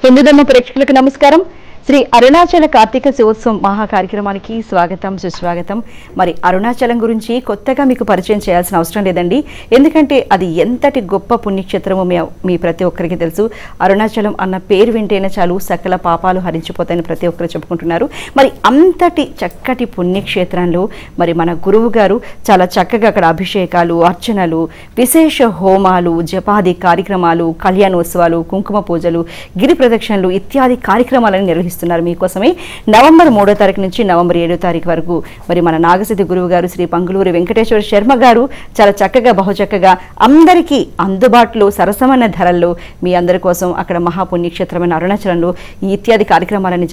హిందూ ధర్మ ప్రేక్షకులకు నమస్కారం. శ్రీ అరుణాచల కార్తీక శివోత్సవం మహా కార్యక్రమానికి స్వాగతం, సుస్వాగతం. మరి అరుణాచలం గురించి కొత్తగా మీకు పరిచయం చేయాల్సిన అవసరం లేదండి, ఎందుకంటే అది ఎంతటి గొప్ప పుణ్యక్షేత్రమో మీ ప్రతి ఒక్కరికి తెలుసు. అరుణాచలం అన్న పేరు వింటేనే చాలు సకల పాపాలు హరించిపోతాయని ప్రతి ఒక్కరు చెప్పుకుంటున్నారు. మరి అంతటి చక్కటి పుణ్యక్షేత్రంలో మరి మన గురువు గారు చాలా చక్కగా అక్కడ అభిషేకాలు, అర్చనలు, విశేష హోమాలు, జపాది కార్యక్రమాలు, కళ్యాణోత్సవాలు, కుంకుమ పూజలు, గిరి ప్రదక్షిణలు ఇత్యాది కార్యక్రమాలను నిర్వహిస్తున్నారు మీకోసమే. నవంబర్ 3వ తారీఖు నుంచి నవంబర్ 7వ తారీఖు వరకు మరి మన నాగసిద్ధి గురువు గారు శ్రీ పంగులూరి వెంకటేశ్వర శర్మ గారు చాలా చక్కగా బహుచక్కగా అందరికీ అందుబాటులో సరసమైన ధరల్లో మీ అందరి కోసం అక్కడ మహాపుణ్యక్షేత్రమైన అరుణాచలంలో ఈ ఇత్యాది కార్యక్రమాలను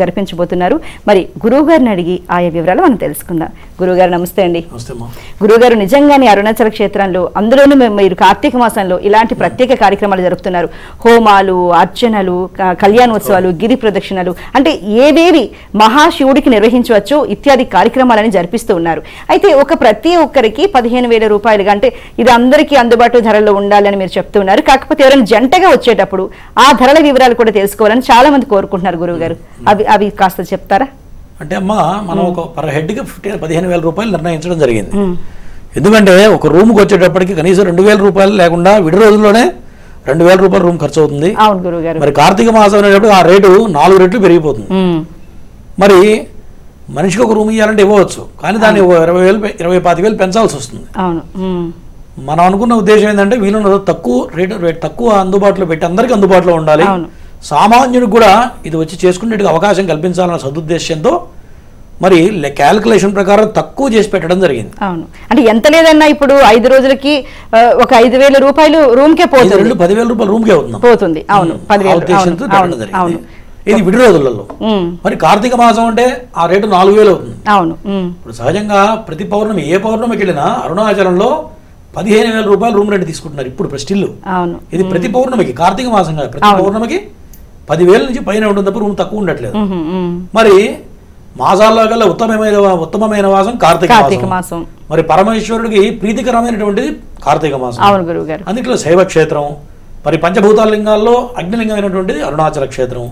జరిపించబోతున్నారు. మరి గురువు గారిని అడిగి ఆయా వివరాలు మనం తెలుసుకుందాం. గురువుగారు నమస్తే అండి. గురువుగారు నిజంగానే అరుణాచల క్షేత్రంలో అందులోనూ మీరు కార్తీక మాసంలో ఇలాంటి ప్రత్యేక కార్యక్రమాలు జరుపుతున్నారు. హోమాలు, అర్చనలు, కళ్యాణోత్సవాలు, గిరి ప్రదక్షిణలు అంటే ఏవేవి మహాశివుడికి నిర్వహించవచ్చు ఇత్యాది కార్యక్రమాలని జరిపిస్తూ ఉన్నారు. అయితే ప్రతి ఒక్కరికి 15,000 రూపాయలుగా అంటే ఇది అందరికీ అందుబాటు ధరల్లో ఉండాలని మీరు చెప్తున్నారు. కాకపోతే ఎవరైనా జంటగా వచ్చేటప్పుడు ఆ ధరల వివరాలు కూడా తెలుసుకోవాలని చాలా మంది కోరుకుంటున్నారు. గురువు గారు అవి కాస్త చెప్తారా? అంటే అమ్మా, మనం ఒక పర్ హెడ్కి 15,000 రూపాయలు నిర్ణయించడం జరిగింది. ఎందుకంటే ఒక రూమ్కి వచ్చేటప్పటికి కనీసం 2,000 రూపాయలు లేకుండా విడి రోజుల్లోనే 2,000 రూపాయలు రూమ్ ఖర్చు అవుతుంది. మరి కార్తీక మాసం అనేటప్పుడు ఆ రేటు 4 రెట్లు పెరిగిపోతుంది. మరి మనిషికి ఒక రూమ్ ఇవ్వాలంటే ఇవ్వచ్చు, కానీ దాన్ని 20,000-25,000 పెంచాల్సి వస్తుంది. మనం అనుకున్న ఉద్దేశం ఏంటంటే వీళ్ళ తక్కువ అందుబాటులో పెట్టి అందరికీ అందుబాటులో ఉండాలి, సామాన్యుడికి కూడా ఇది వచ్చి చేసుకునేట్టుగా అవకాశం కల్పించాలన్న సదుద్దేశంతో మరి క్యాలిక్యులేషన్ ప్రకారం తక్కువ చేసి పెట్టడం జరిగింది. అవును, అంటే ఎంత లేదన్నా ఇప్పుడు 5 రోజులకి ఒక 5,000 రూపాయలు రూమ్కే పోతుంది, 10,000 రూపాయలు రూమ్కే పోతుంది. అవును, ఇది విడి రోజులలో. మరి కార్తీక మాసం అంటే ఆ రేటు 4,000 అవుతుంది. అవును, ఇప్పుడు సహజంగా ప్రతి పౌర్ణమి ఏ పౌర్ణమికి వెళ్ళినా అరుణాచలంలో 15,000 రూపాయలు రూమ్ రెంట్ తీసుకుంటున్నారు ఇప్పుడు స్టిల్. ఇది ప్రతి పౌర్ణమికి, కార్తీక మాసం కాదు, ప్రతి పౌర్ణమికి 10,000 నుంచి పైన ఉంటుంది తప్ప రూమ్ తక్కువ ఉండట్లేదు. మరి మాసాల్లో కల్లా ఉత్తమమైన మాసం కార్తీక మాసం. మరి పరమేశ్వరుడికి ప్రీతికరమైనటువంటిది కార్తీక మాసం. అందులో శైవ క్షేత్రం, మరి పంచభూతాల లింగాల్లో అగ్నిలింగమైనటువంటిది అరుణాచల క్షేత్రం.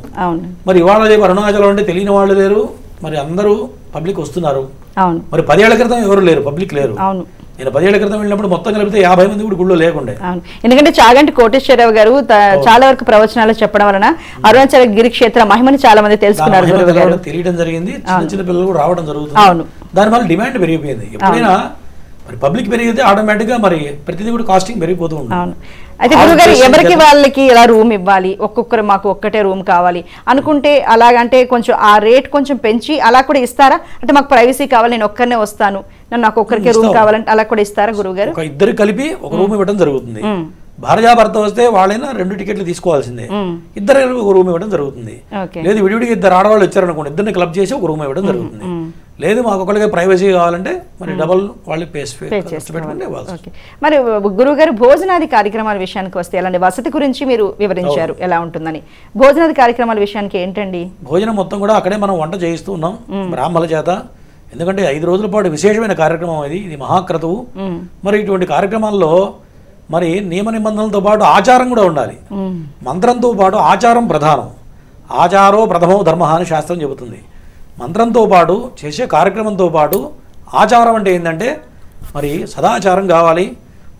మరి ఇవాళ రేపు అరుణాచలం అంటే తెలియని వాళ్ళు లేరు, మరి అందరూ పబ్లిక్ వస్తున్నారు. మరి 10 ఏళ్ల క్రితం ఎవరు లేరు, పబ్లిక్ లేరు. నేను 10 ఏళ్ల క్రితం వెళ్ళినప్పుడు మొత్తం కలిపితే 50 మంది కూడా గుళ్ళో లేకుండే. ఎందుకంటే చాగంటి కోటేశ్వరరావు గారు చాలా వరకు ప్రవచనాలు చెప్పడం వలన అరుణాచల గిరి క్షేత్ర మహిమని చాలా మంది తెలుసుకున్నారు, తెలియడం జరిగింది. చిన్న పిల్లలు కూడా రావడం జరుగుతుంది. దానివల్ల డిమాండ్ పెరిగిపోయింది. ఎప్పుడైనా మరి పబ్లిక్ పెరిగితే ఆటోమేటిక్ గా మరి ప్రతిదీ కూడా కాస్టింగ్ పెరిగిపోతూ ఉంటుంది. అయితే గురుగారు ఎవరికి వాళ్ళకి ఎలా రూమ్ ఇవ్వాలి, ఒక్కొక్కరు మాకు ఒక్కటే రూమ్ కావాలి అనుకుంటే అలాగంటే కొంచెం ఆ రేట్ కొంచెం పెంచి అలా కూడా ఇస్తారా? అంటే మాకు ప్రైవసీ కావాలి, నేను ఒక్కరినే వస్తాను, నాకు ఒక్కరికే రూమ్ కావాలంటే అలా కూడా ఇస్తారా గురుగారు? ఇద్దరు కలిపి ఒక రూమ్ ఇవ్వడం జరుగుతుంది. భార్యాభర్త వస్తే వాళ్ళైనా 2 టికెట్లు తీసుకోవాల్సిందే, ఇద్దరు ఒక రూమ్ ఇవ్వడం జరుగుతుంది. లేదు విడివిడికి 2 ఆడవాళ్ళు వచ్చారనుకోండి, ఇద్దరిని క్లబ్ చేసి ఒక రూమ్ ఇవ్వడం జరుగుతుంది. లేదు మాకు ఒకరికి ప్రైవసీ కావాలంటే మరి డబల్ వాళ్ళు మరి గురువుగారు భోజనాది కార్యక్రమాల విషయానికి వస్తే ఎలాంటి వసతి గురించి మీరు వివరించారు ఎలా ఉంటుందని. భోజనాది కార్యక్రమాల విషయానికి ఏంటండి? భోజనం మొత్తం కూడా అక్కడే మనం వంట చేయిస్తూ ఉన్నాం బ్రాహ్మణుల చేత. ఎందుకంటే 5 రోజుల పాటు విశేషమైన కార్యక్రమం ఇది మహాక్రతువు. మరి ఇటువంటి కార్యక్రమాల్లో మరి నియమ నిబంధనలతో పాటు ఆచారం కూడా ఉండాలి. మంత్రంతో పాటు ఆచారం ప్రధానం. ఆచారో ప్రథమో ధర్మ అని శాస్త్రం చెబుతుంది. మంత్రంతో పాటు చేసే కార్యక్రమంతో పాటు ఆచారం అంటే ఏంటంటే మరి సదాచారం కావాలి.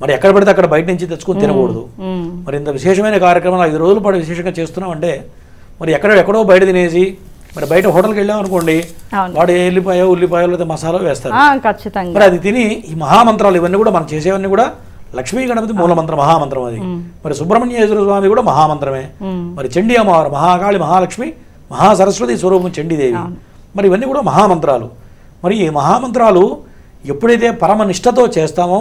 మరి ఎక్కడ పడితే అక్కడ బయట నుంచి తెచ్చుకొని తినకూడదు. మరి ఇంత విశేషమైన కార్యక్రమాలు 5 రోజుల పాటు విశేషంగా చేస్తున్నామంటే మరి ఎక్కడో బయట తినేసి మరి బయట హోటల్కి వెళ్ళాం అనుకోండి, వాడు ఉల్లిపాయలు లేదా మసాలా వేస్తారు. మరి అది తిని ఈ మహామంత్రాలు ఇవన్నీ కూడా మనం చేసేవన్నీ కూడా లక్ష్మీ గణపతి మూలమంత్రం, మహామంత్రం అది. మరి సుబ్రహ్మణ్యేశ్వర స్వామి కూడా మహామంత్రమే. మరి చండీ అమ్మవారు, మహాకాళి, మహాలక్ష్మి, మహాసరస్వతి స్వరూపం చండీదేవి. మరి ఇవన్నీ కూడా మహామంత్రాలు. మరి ఈ మహామంత్రాలు ఎప్పుడైతే పరమ నిష్టతో చేస్తామో,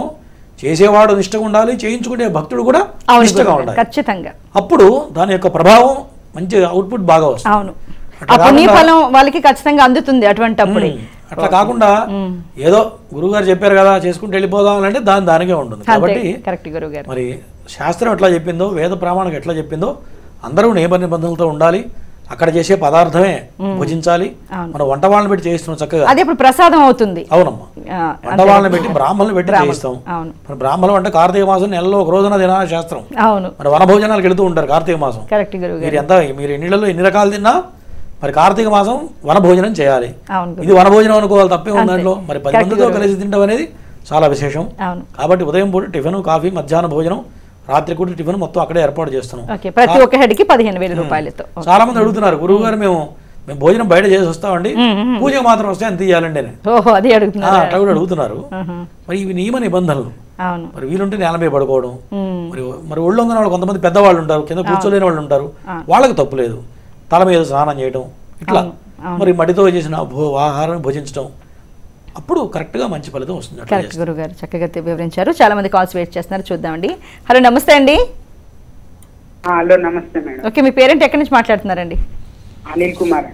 చేసేవాడు నిష్టగా ఉండాలి, చేయించుకునే భక్తుడు కూడా నిష్టగా ఉండాలి ఖచ్చితంగా. అప్పుడు దాని యొక్క ప్రభావం మంచి అవుట్పుట్ బాగా వస్తుంది. వాళ్ళకి ఖచ్చితంగా అందుతుంది అటువంటి అప్పుడు. అట్లా కాకుండా ఏదో గురువుగారు చెప్పారు కదా చేసుకుంటూ వెళ్ళిపోదాం అంటే దానికే ఉంటుంది. కాబట్టి మరి శాస్త్రం ఎట్లా చెప్పిందో, వేద ప్రామాణికం ఎట్లా చెప్పిందో అందరూ నియమ నిబంధనలతో ఉండాలి. అక్కడ చేసే పదార్థమే భుజించాలి. మనం వంట వాళ్ళని పెట్టి చేస్తున్నాం చక్కగా, అదే ఇప్పుడు ప్రసాదం అవుతుంది. అవునమ్మా, వంట వాళ్ళని పెట్టి బ్రాహ్మణులు పెట్టి చేయిస్తాం. అవును. మరి బ్రాహ్మణులు అంటే కార్తీక మాసం నెలలో ఒక రోజున తినాల శాస్త్రం. అవును. మరి వనభోజనాలకు వెళుతూ ఉంటారు కార్తీక మాసం. కరెక్ట్ గురువు గారు. మీరు ఎన్నిళ్ళలో ఎన్ని రకాలు తిన్నా మరి కార్తీక మాసం వనభోజనం చేయాలి. అవును. ఇది వనభోజనం అనుకోవాలి, తప్పే ఉంది దాంట్లో. మరి 10 మందితో కలిసి తినడం అనేది చాలా విశేషం. అవును. కాబట్టి ఉదయం పూట టిఫిన్, కాఫీ, మధ్యాహ్న భోజనం, రాత్రి కూడా టిఫిన్ మొత్తం అక్కడే ఏర్పాటు చేస్తున్నాం. ఓకే, ప్రతి ఒక్క హెడ్కి 15,000 రూపాయలతో. చాలా మంది అడుగుతున్నారు, గురువు గారు మేము భోజనం బయట చేసి వస్తామండి, పూజకు మాత్రం వస్తే ఎంత ఇవ్వాలండి అని. ఓహో, అది అడుగుతున్నారు. అట్లా కూడా అడుగుతున్నారు. మరి ఇవి నియమ నిబంధనలు. అవును. మరి వీలుంటే నేలపై పడుకోవడం, మరి ఒళ్ళొంగిన వాళ్ళు కొంతమంది పెద్దవాళ్ళు ఉంటారు, కింద కూర్చోలేని వాళ్ళు ఉంటారు, వాళ్ళకి తప్పు లేదు. తల మీద స్నానం చేయడం, ఇట్లా మరి మడితో చేసిన ఆహారం భుజించడం, అప్పుడు కరెక్ట్గా మంచి ఫలితం వస్తుంది. కరెక్ట్ గురువు గారు, చక్కగా వివరించారు. చాలా మంది కాల్స్ వెయిట్ చేస్తున్నారు, చూద్దామండి. హలో, నమస్తే అండి. హలో, నమస్తే మేడం. ఓకే, మీ పేరెంట్ ఎక్కడి నుంచి మాట్లాడుతున్నారండి? అనిల్ కుమార్.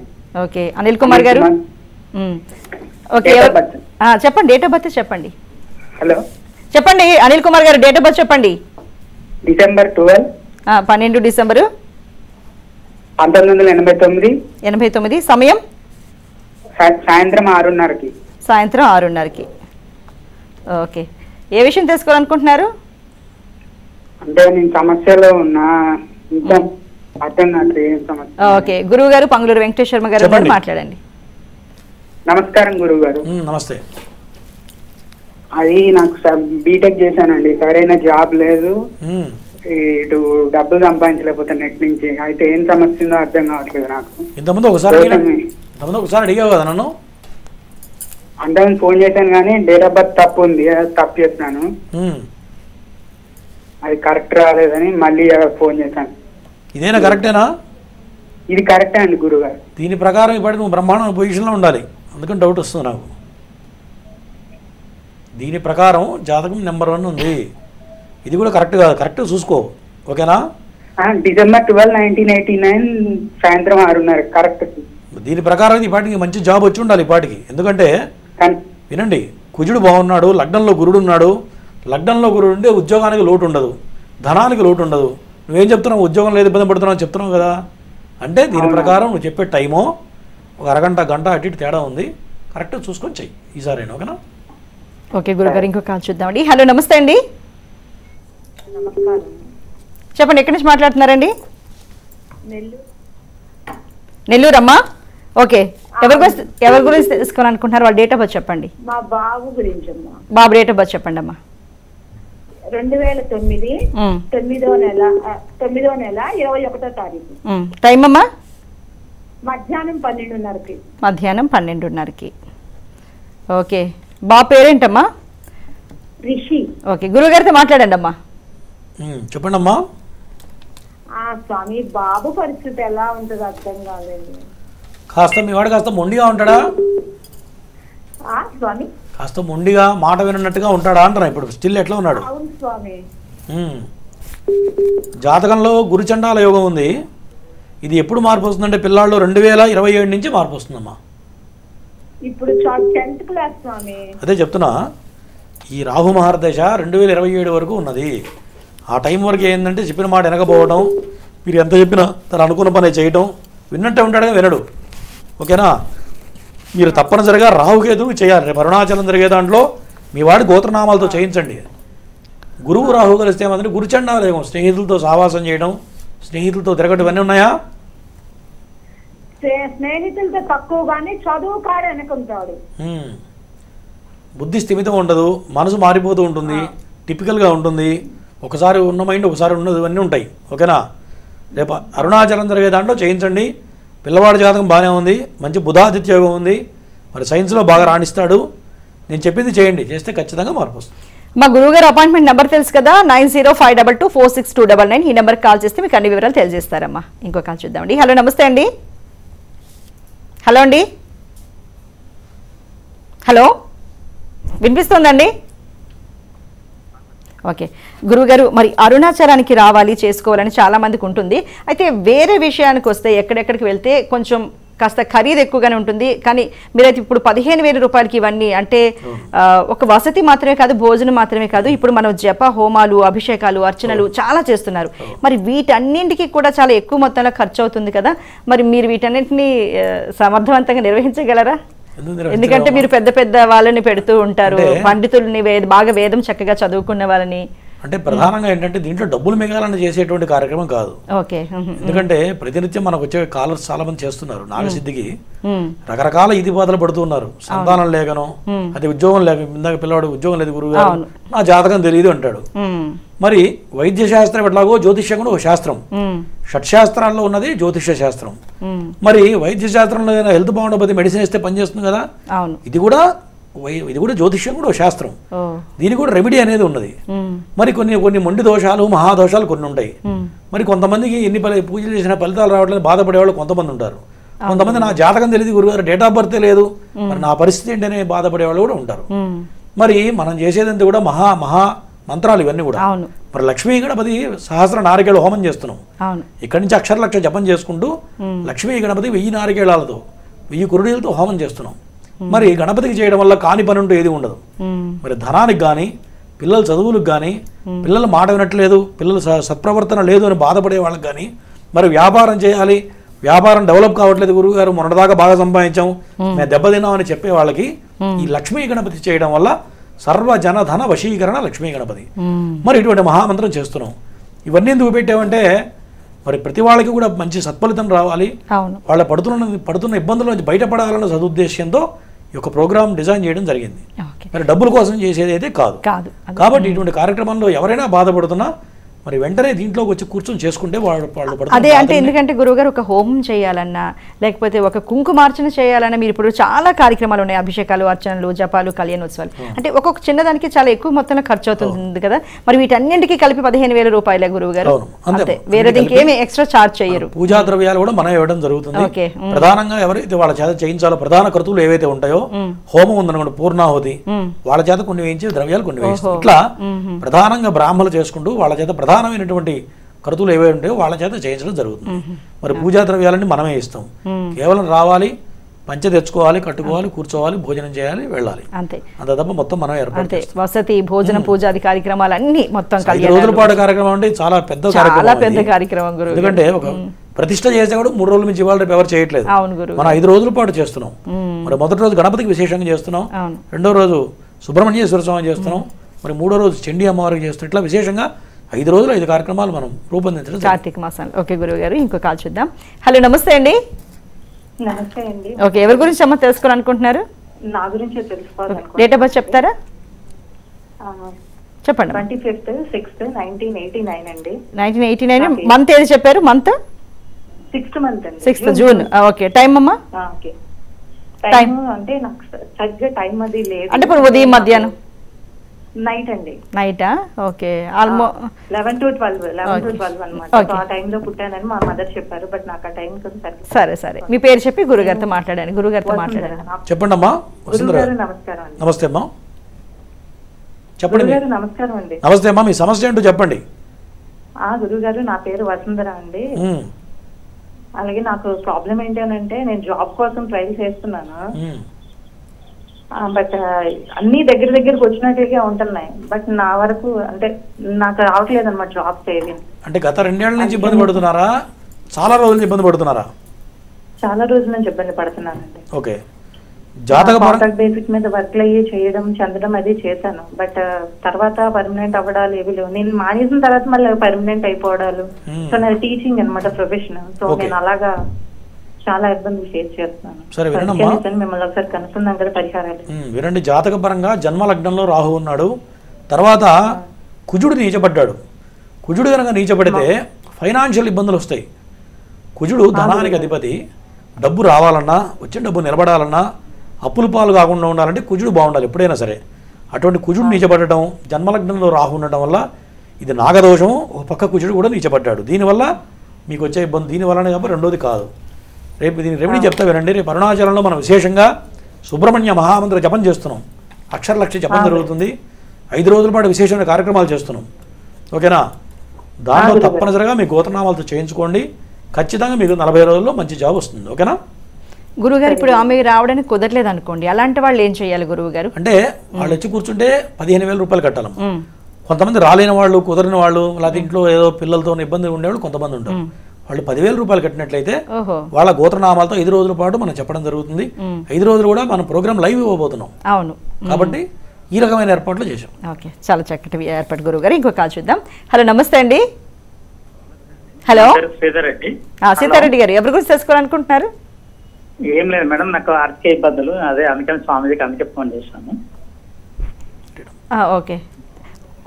ఓకే, అనిల్ కుమార్ గారు. ఓకే, చెప్పండి, డేట్ ఆఫ్ బర్త్ చెప్పండి. హలో, చెప్పండి అనిల్ కుమార్ గారు, డేట్ ఆఫ్ బర్త్ చెప్పండి. December 12, 12 December 1989. 89. సమయం సాయంత్రం 6:30కి. సాయంత్రం 6:30కి. ఓకే, ఏ విషయం తెలుసుకోవాలనుకుంటున్నారు? అంటే నేను సమస్యలో ఉన్నా, ఇంకా అర్థం కాదు ఏం సమస్య. ఓకే, గురువు గారు పంగులూరు వెంకటేశ్వర శర్మ గారు మాట్లాడండి. నమస్కారం గురువు గారు. నమస్తే. అది నాకు బీటెక్ చేశానండి, సరైన జాబ్ లేదు, ఇటు డబ్బులు సంపాదించలేకపోతే నెట్ నుంచి. అయితే ఏం సమస్య ఉందో అర్థం కావట్లేదు నాకు. ఇంతకుముందు ఒకసారి అడిగావు కదా నన్ను? అంతకుముందు ఫోన్ చేశాను కానీ డేట్ ఆఫ్ బర్త్ తప్పు ఉంది, తప్పు చేస్తున్నాను, అది కరెక్ట్ రాలేదని మళ్ళీ ఫోన్ చేశాను. ఇదేనా కరెక్టేనా? ఇది కరెక్టే అండి గురుగారు. దీని ప్రకారం ఇప్పటి నువ్వు బ్రహ్మాండ పొజిషన్లో ఉండాలి, అందుకని డౌట్ వస్తుంది నాకు. దీని ప్రకారం జాతకం నెంబర్ 1 ఉంది, ఇది కూడా కరెక్ట్ కాదు, కరెక్ట్ చూసుకో. ఓకేనా? డిసెంబర్ 12, 1989 సాయంత్రం 6:30 కరెక్ట్. దీని ప్రకారం ఈ పాటికి మంచి జాబ్ వచ్చి ఉండాలి ఈ పాటికి. ఎందుకంటే వినండి, కుజుడు బాగున్నాడు, లగ్నంలో గురుడు ఉన్నాడు. లగ్నంలో గురుడు ఉంటే ఉద్యోగానికి లోటు ఉండదు, ధనానికి లోటు ఉండదు. నువ్వేం చెప్తున్నావు? ఉద్యోగం లేదు, ఇబ్బంది పడుతున్నావు చెప్తున్నావు కదా. అంటే దీని ప్రకారం నువ్వు చెప్పే టైమో ఒక అరగంట గంట అటు ఇటు తేడా ఉంది, కరెక్ట్ చూసుకొని చెయ్యి ఈసారి. ఓకేనా? ఓకే గురుగారు, ఇంకో కాల్ చూద్దామండి. హలో, నమస్తే అండి. చెప్పండి, ఎక్కడి నుంచి మాట్లాడుతున్నారండి? నెల్లూరు అమ్మా. ఓకే, ఎవరి గురించి తెలుసుకోవాలనుకుంటున్నారు? వాళ్ళ డేట్ ఆఫ్ బర్త్ చెప్పండి. మా బాబు గురించి. బాబు డేట్ ఆఫ్ బర్త్ చెప్పండి అమ్మా. 2009 9వ నెల 21వ తారీఖు. టైం అమ్మా? మధ్యాహ్నం 12:30కి. మధ్యాహ్నం 12:30కి. ఓకే, బాబు పేరేంటమ్మా? రిషి. ఓకే, గురువుగారితో మాట్లాడండి అమ్మా. చెప్పండి అమ్మా. స్వామి, బాబు పరిస్థితి ఎలా ఉంటుంది అర్థం కాలేదు. కాస్త మీ వాడు కాస్త మొండిగా ఉంటాడా? స్వామి, కాస్త మొండిగా మాట వినట్టుగా ఉంటాడా అంటున్నా. ఇప్పుడు స్టిల్ ఎట్లా ఉన్నాడు? అవును స్వామి. జాతకంలో గురుచండాల యోగం ఉంది. ఇది ఎప్పుడు మార్పు వస్తుందంటే పిల్లాళ్ళు 2027 నుంచి మార్పు వస్తుందమ్మా. ఇప్పుడు 10th క్లాస్ స్వామి. అదే చెప్తున్నా, ఈ రాహు మహర్దశ 2027 వరకు ఉన్నది. ఆ టైం వరకు ఏంటంటే చెప్పిన మాట వెనకపోవడం, మీరు ఎంత చెప్పినా తను అనుకున్న పని చేయడం, విన్నట్టే ఉంటాడుగా వినడు. ఓకేనా? మీరు తప్పనిసరిగా రాహుకేతువు చేయాలి. రేపు అరుణాచలం జరిగే దాంట్లో మీ వాడి గోత్రనామాలతో చేయించండి. గురువు రాహు కలిస్తే ఏమంటే గురుచండాల యోగం, స్నేహితులతో సావాసం చేయడం, స్నేహితులతో తిరగడం ఇవన్నీ ఉన్నాయా? స్నేహితులతో తక్కువగానే చదువు కాడ వెనకుంటాడు. బుద్ధి స్థిమితం ఉండదు, మనసు మారిపోతూ ఉంటుంది, టిపికల్గా ఉంటుంది. ఒకసారి ఉన్న మైండ్ ఒకసారి ఉన్నది, ఇవన్నీ ఉంటాయి. ఓకేనా? రేపు అరుణాచలం జరిగే దాంట్లో చేయించండి. పిల్లవాడి జాతకం బాగానే ఉంది, మంచి బుధాదిత్య యోగం ఉంది, మరి సైన్స్లో బాగా రాణిస్తాడు. నేను చెప్పింది చేయండి, చేస్తే ఖచ్చితంగా మార్పు వస్తుంది. మా గురువుగారు అపాయింట్మెంట్ నెంబర్ తెలుసు కదా, 9052246299. ఈ నెంబర్కి కాల్ చేస్తే మీకు అన్ని వివరాలు తెలియజేస్తారమ్మా. ఇంకో కాల్ చూద్దామండి. హలో, నమస్తే అండి. హలో అండి. హలో, వినిపిస్తుందండి? ఓకే గురువుగారు, మరి అరుణాచలానికి రావాలి, చేసుకోవాలని చాలామందికి ఉంటుంది. అయితే వేరే విషయానికి వస్తే ఎక్కడెక్కడికి వెళ్తే కొంచెం కాస్త ఖరీదు ఎక్కువగానే ఉంటుంది. కానీ మీరైతే ఇప్పుడు 15,000 రూపాయలకి ఇవన్నీ అంటే ఒక వసతి మాత్రమే కాదు, భోజనం మాత్రమే కాదు, ఇప్పుడు మనం జప హోమాలు, అభిషేకాలు, అర్చనలు చాలా చేస్తున్నారు. మరి వీటన్నింటికి కూడా చాలా ఎక్కువ మొత్తంలో ఖర్చు అవుతుంది కదా. మరి మీరు వీటన్నింటినీ సమర్థవంతంగా నిర్వహించగలరా? ఎందుకంటే మీరు పెద్ద పెద్ద వాళ్ళని పెడుతూ ఉంటారు, పండితుల్ని, బాగా వేదం చక్కగా చదువుకున్న వాళ్ళని. అంటే ప్రధానంగా ఏంటంటే దీంట్లో డబ్బులు మిగాలని చేసేటువంటి కార్యక్రమం కాదు. ఓకే. ఎందుకంటే ప్రతినిత్యం మనకు వచ్చే కాలర్స్ చాలా మంది చేస్తున్నారు. నాగసిద్ధికి రకరకాల బాధలు పడుతున్నారు. సంతానం లేకను, అది ఉద్యోగం లేక, ఇందాక పిల్లవాడు ఉద్యోగం లేదు గురువుగారు, నా జాతకం తెలియదు అంటాడు. మరి వైద్య శాస్త్రం ఎట్లాగో జ్యోతిష్యం కూడా ఒక శాస్త్రం. షట్శాస్త్రాల్లో ఉన్నది జ్యోతిష్య శాస్త్రం. మరి వైద్య శాస్త్రంలో హెల్త్ బాగుండకపోతే మెడిసిన్ ఇస్తే పనిచేస్తుంది కదా. ఇది కూడా జ్యోతిష్యం కూడా ఒక శాస్త్రం. దీనికి కూడా రెమెడీ అనేది ఉన్నది. మరి కొన్ని మొండి దోషాలు, మహాదోషాలు కొన్ని ఉంటాయి. మరి కొంతమందికి ఎన్ని పూజలు చేసిన ఫలితాలు రావట్లేదు బాధపడే వాళ్ళు కొంతమంది ఉంటారు. కొంతమంది నా జాతకం తెలియదు గురుగారు, డేట్ ఆఫ్ బర్త్ లేదు, మరి నా పరిస్థితి ఏంటనే బాధపడే వాళ్ళు కూడా ఉంటారు. మరి మనం చేసేదంతా కూడా మహా మంత్రాలు ఇవన్నీ కూడా. మరి లక్ష్మీ గణపతి సహస్ర నారికేళ హోమం చేస్తున్నాం. ఇక్కడి నుంచి అక్షరలక్ష జపం చేసుకుంటూ లక్ష్మీ గణపతి 1000 నారికేళాలతో 1000 కురుడీలతో హోమం చేస్తున్నాం. మరి గణపతికి చేయడం వల్ల కాని పని ఉంటూ ఏది ఉండదు. మరి ధనానికి కానీ, పిల్లల చదువులకు కానీ, పిల్లలు మాట వినట్లేదు, పిల్లల సత్ప్రవర్తన లేదు అని బాధపడే వాళ్ళకి కానీ, మరి వ్యాపారం చేయాలి, వ్యాపారం డెవలప్ కావట్లేదు గురువుగారు, మొన్నటిదాకా బాగా సంపాదించాం, మేము దెబ్బతిన్నామని చెప్పే వాళ్ళకి ఈ లక్ష్మీ గణపతి చేయడం వల్ల సర్వ జన ధన వశీకరణ లక్ష్మీ గణపతి. మరి ఇటువంటి మహామంత్రం చేస్తున్నాం. ఇవన్నీ ఎందుకు పెట్టామంటే మరి ప్రతి వాళ్ళకి కూడా మంచి సత్ఫలితం రావాలి, వాళ్ళ పడుతున్న ఇబ్బందుల నుంచి బయటపడాలన్న సదుద్దేశంతో ఈ యొక్క ప్రోగ్రామ్ డిజైన్ చేయడం జరిగింది. మరి డబ్బుల కోసం చేసేది అయితే కాదు. కాబట్టి ఇటువంటి కార్యక్రమంలో ఎవరైనా బాధపడుతున్నా మరి వెంటనే దీంట్లోకి వచ్చి కూర్చొని చేసుకుంటే వాళ్ళు అదే. అంటే ఎందుకంటే గురువుగారు ఒక హోమం చేయాలన్నా, లేకపోతే ఒక కుంకుమార్చన చేయాలన్నా, మీరు ఇప్పుడు చాలా కార్యక్రమాలు ఉన్నాయి, అభిషేకాలు, అర్చనలు, జపాలు, కళ్యాణోత్సవాలు, అంటే ఒక్కొక్క చిన్నదానికి చాలా ఎక్కువ మొత్తంలో ఖర్చు అవుతుంది కదా. మరి వీటన్నింటికి కలిపి 15,000 రూపాయలే గురువుగారు, అంతే, వేరే దీనికి ఏమి ఎక్స్ట్రా చార్జ్ చేయరు. పూజా ద్రవ్యాలు కూడా మనం ఇవ్వడం జరుగుతుంది. ప్రధానంగా ఎవరైతే వాళ్ళ చేత చేయించాలో ప్రధాన క్రతువులు ఏవైతే ఉంటాయో, హోమం ఉందనుకోండి, పూర్ణాహుతి, వాళ్ళ చేత కొన్ని వేయించి ద్రవ్యాలు కొన్ని వేయిస్తాం. ఇట్లా ప్రధానంగా బ్రాహ్మణులు చేసుకుంటూ వాళ్ళ చేత ప్రధానమైనటువంటి క్రతువులు ఏవై ఉంటాయో వాళ్ళ చేత చేయించడం జరుగుతుంది. మరి పూజా ద్రవ్యాలన్నీ మనమే ఇస్తాం. కేవలం రావాలి, పంచ తెచ్చుకోవాలి, కట్టుకోవాలి, కూర్చోవాలి, భోజనం చేయాలి, వెళ్ళాలి, అంతే. అంత తప్ప మొత్తం మనం ఏర్పాటు చేస్తాం. వసతి, భోజనం, పూజాది కార్యక్రమాలు అన్ని మొత్తం 5 రోజుల పాటు కార్యక్రమం అంటే చాలా పెద్ద కార్యక్రమం. ఎందుకంటే ఒక ప్రతిష్ట చేసే కూడా 3 రోజుల నుంచి ఇవాళ రేపు ఎవరు చేయట్లేదు. మనం 5 రోజుల పాటు చేస్తున్నాం. మరి మొదటి రోజు గణపతికి విశేషంగా చేస్తున్నాం, రెండో రోజు సుబ్రహ్మణ్యేశ్వర స్వామి చేస్తున్నాం, మరి మూడో రోజు చండీ అమ్మవారికి చేస్తున్నాం. ఇట్లా విశేషంగా 5 రోజులు 5 కార్యక్రమాలు మనం రూపొందించడం కార్తీక మాసాలు. ఓకే గురువు గారు, ఇంకో కాల్ చూద్దాం. హలో, నమస్తే అండి. నమస్తే అండి. ఓకే, ఎవరి గురించి అమ్మ తెలుసుకోవాలనుకుంటున్నారు? నా గురించి తెలుసుకోవాలి. డేట్ ఆఫ్ బర్త్ చెప్తారా? చెప్పండి. 25/6/1989 అండి. 1989. మంత్ ఏది చెప్పారు? మంత్ 6th మంత్ అండి. 6th June. ఓకే, టైం అమ్మా? ఓకే, టైం అంటే నాకు సరిగ్గా టైం అది లేదు. అంటే ఇప్పుడు ఉదయం, మధ్యాహ్నం, నైట్ అండి. నైటా? ఓకే, ఆల్మోస్ట్ 11 to 12 అన్నమాట. ఆ టైంలో పుట్టానని మా మదర్ చెప్పారు, బట్ నాకు ఆ టైం సరే సరే, మీ పేరు చెప్పి గురుగారితో మాట్లాడండి. గురుగారితో మాట్లాడారు. చెప్పండి అమ్మా. గురుగారు నమస్కారం అండి. నమస్తే అమ్మా, చెప్పండి. గురుగారు నమస్కారం అండి. నమస్తే అమ్మా, మీ సమస్య ఏంటో చెప్పండి. గురుగారు, నా పేరు వసుంధర అండి. అలాగే నాకు ప్రాబ్లం ఏంటి అని అంటే, నేను జాబ్ కోసం ట్రై చేస్తున్నాను, బట్ అన్ని దగ్గరకు వచ్చినట్టుగా ఉంటున్నాయి, బట్ నా వరకు అంటే నాకు రావట్లేదు అన్నమాట జాబ్ సేవింగ్. అంటే గత 2 ఏళ్ల నుంచి ఇబ్బంది పడుతున్నారా, చాలా రోజుల నుంచి ఇబ్బంది పడుతున్నారా? చాలా రోజుల నుంచి ఇబ్బంది పడుతున్నానండి. ఓకే, జాతక కాంట్రాక్ట్ బేసిక్ మీద వర్క్లు అయ్యి చేయడం, చెందడం అది చేశాను, బట్ తర్వాత పర్మనెంట్ అవ్వడాలు ఏవి లేవు. నేను మానేసిన తర్వాత మళ్ళీ పర్మనెంట్ అయిపోవడాలు. సో నేను టీచింగ్ అన్నమాట ప్రొఫెషన్. సో నేను అలాగా చాలా ఇబ్బందులు ఫేస్ చేస్తున్నాను. సరే వినండి, మిమ్మల్ని ఒకసారి కనుక్కుందాం కదా పరిహారాలు. వినండి, జాతక పరంగా జన్మ లగ్నంలో రాహు ఉన్నాడు, తర్వాత కుజుడు నీచపడ్డాడు. కుజుడు కనుక నీచపడితే ఫైనాన్షియల్ ఇబ్బందులు వస్తాయి. కుజుడు ధనానికి అధిపతి. డబ్బు రావాలన్నా, వచ్చిన డబ్బు నిలబడాలన్నా, అప్పుల పాలు కాకుండా ఉండాలంటే కుజుడు బాగుండాలి ఎప్పుడైనా సరే. అటువంటి కుజుడు నీచపడటం, జన్మలగ్నంలో రాహు ఉండటం వల్ల ఇది నాగదోషం. ఒక పక్క కుజుడు కూడా నీచపడ్డాడు. దీనివల్ల మీకు వచ్చే ఇబ్బంది దీనివల్లనే కాబట్టి రెండోది కాదు. రేపు దీని రెమెడీ చెప్తా వినండి. రేపు అరుణాచలంలో మనం విశేషంగా సుబ్రహ్మణ్య మహామంత్ర జపం చేస్తున్నాం. అక్షరలక్ష జపం జరుగుతుంది. 5 రోజుల పాటు విశేషమైన కార్యక్రమాలు చేస్తున్నాం. ఓకేనా? దాంట్లో తప్పనిసరిగా మీ గోత్రనామాలతో చేయించుకోండి. ఖచ్చితంగా మీకు 40 రోజుల్లో మంచి జాబ్ వస్తుంది. ఓకేనా? గురువుగారు, ఇప్పుడు ఆమె రావడానికి కుదరలేదు అనుకోండి, అలాంటి వాళ్ళు ఏం చేయాలి గురువుగారు? అంటే వాళ్ళు వచ్చి కూర్చుంటే 15,000 రూపాయలు కట్టాలమ్మా. కొంతమంది రాలేని వాళ్ళు, కుదరని వాళ్ళు, లేదా ఇంట్లో ఏదో పిల్లలతో ఇబ్బంది ఉండేవాళ్ళు కొంతమంది ఉంటారు. వాళ్ళు 10,000 రూపాయలు కట్టినట్లయితే ఓహో వాళ్ళ గోత్రనామాలతో 5 రోజుల పాటు మనం చెప్పడం జరుగుతుంది. 5 రోజులు కూడా మనం ప్రోగ్రామ్ లైవ్ ఇవ్వబోతున్నాం అవును. కాబట్టి ఈ రకమైన ఏర్పాట్లు చేశాం. ఓకే, చాలా చక్కటి ఏర్పాటు గురువు గారు. ఇంకో కాల్ చూద్దాం. హలో, నమస్తే అండి. హలో, సీతారెడ్డి. సీతారెడ్డి గారు, ఎవరి గురించి తెలుసుకోవాలనుకుంటున్నారు? ఏం లేదు మేడం, నాకు ఆర్థిక ఇబ్బందులు, అదే అందుకని స్వామిజీకి అందుకే ఫోన్ చేశాను. ఓకే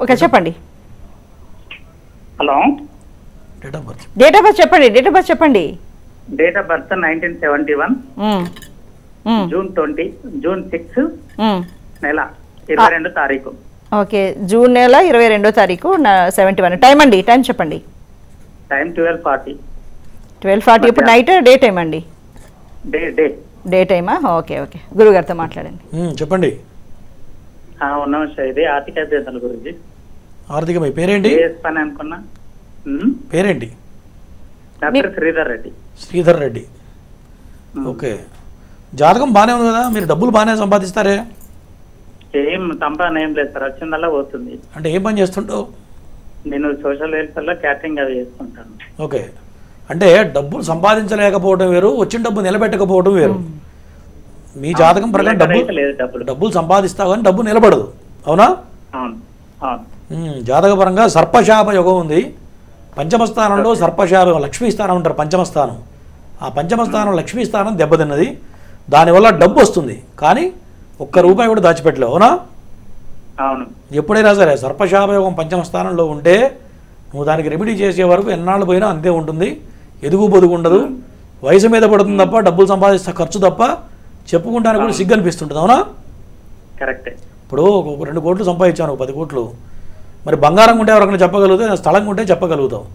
ఓకే, చెప్పండి. Hello, date of birth date of birth చెప్పండి. డేట్ ఆఫ్ బర్త్ చెప్పండి. డేట్ ఆఫ్ బర్త్ 1971 జూన్ 6 నెల 22 తారీఖు. ఓకే, జూన్ నెల 22వ తారీఖు 71. టైం అండి, టైం చెప్పండి. టైం 12:40. 12:40. ఇప్పుడు నైట్ డే టైం అండి? డే టైమా? ఓకే ఓకే, గురుగారితో మాట్లాడండి. చెప్పండి. ఉన్నాం సార్, ఇది ఆర్థిక ఇబ్బందుల గురించి. ఆర్థిక మీ పేరేంటి? పని అనుకున్నా. పేరేంటి? డాక్టర్ శ్రీధర్ రెడ్డి. శ్రీధర్ రెడ్డి. ఓకే, జాతకం బాగానే ఉంది కదా, మీరు డబ్బులు బాగానే సంపాదిస్తారే? ఏం సంపాదన ఏం లేదు సార్, వచ్చిందల్లా పోతుంది. అంటే ఏం పని చేస్తుంటావు? నేను సోషల్ వెల్ఫేర్ లో క్యాటరింగ్ అవి చేసుకుంటాను. ఓకే, అంటే డబ్బులు సంపాదించలేకపోవడం వేరు, వచ్చిన డబ్బు నిలబెట్టకపోవడం వేరు. మీ జాతకం ప్రకారం డబ్బులు సంపాదిస్తావు కానీ డబ్బు నిలబడదు, అవునా? జాతకపరంగా సర్పశాప యోగం ఉంది. పంచమస్థానంలో సర్పశాప, లక్ష్మీ స్థానం అంటారు పంచమస్థానం. ఆ పంచమస్థానం లక్ష్మీ స్థానం దెబ్బతిన్నది, దానివల్ల డబ్బు వస్తుంది కానీ ఒక్క రూపాయి కూడా దాచిపెట్టలేవు, అవునా? అవును. ఎప్పుడైనా సరే సర్పశాపయోగం పంచమ స్థానంలో ఉంటే నువ్వు దానికి రెమెడీ చేసే వరకు ఎన్నాళ్ళు పోయినా అంతే ఉంటుంది. ఎదుగు పొదుగు ఉండదు, వయసు మీద పడుతుంది తప్ప, డబ్బులు సంపాదిస్తా ఖర్చు తప్ప చెప్పుకుంటానికి కూడా సిగ్గు అనిపిస్తుంటుంది, అవునా? కరెక్టే. ఇప్పుడు ఒక 2 కోట్లు సంపాదించాను, 10 కోట్లు, మరి బంగారం ఉంటే ఎవరికైనా చెప్పగలుగుతావు, స్థలం ఉంటే చెప్పగలుగుతావు.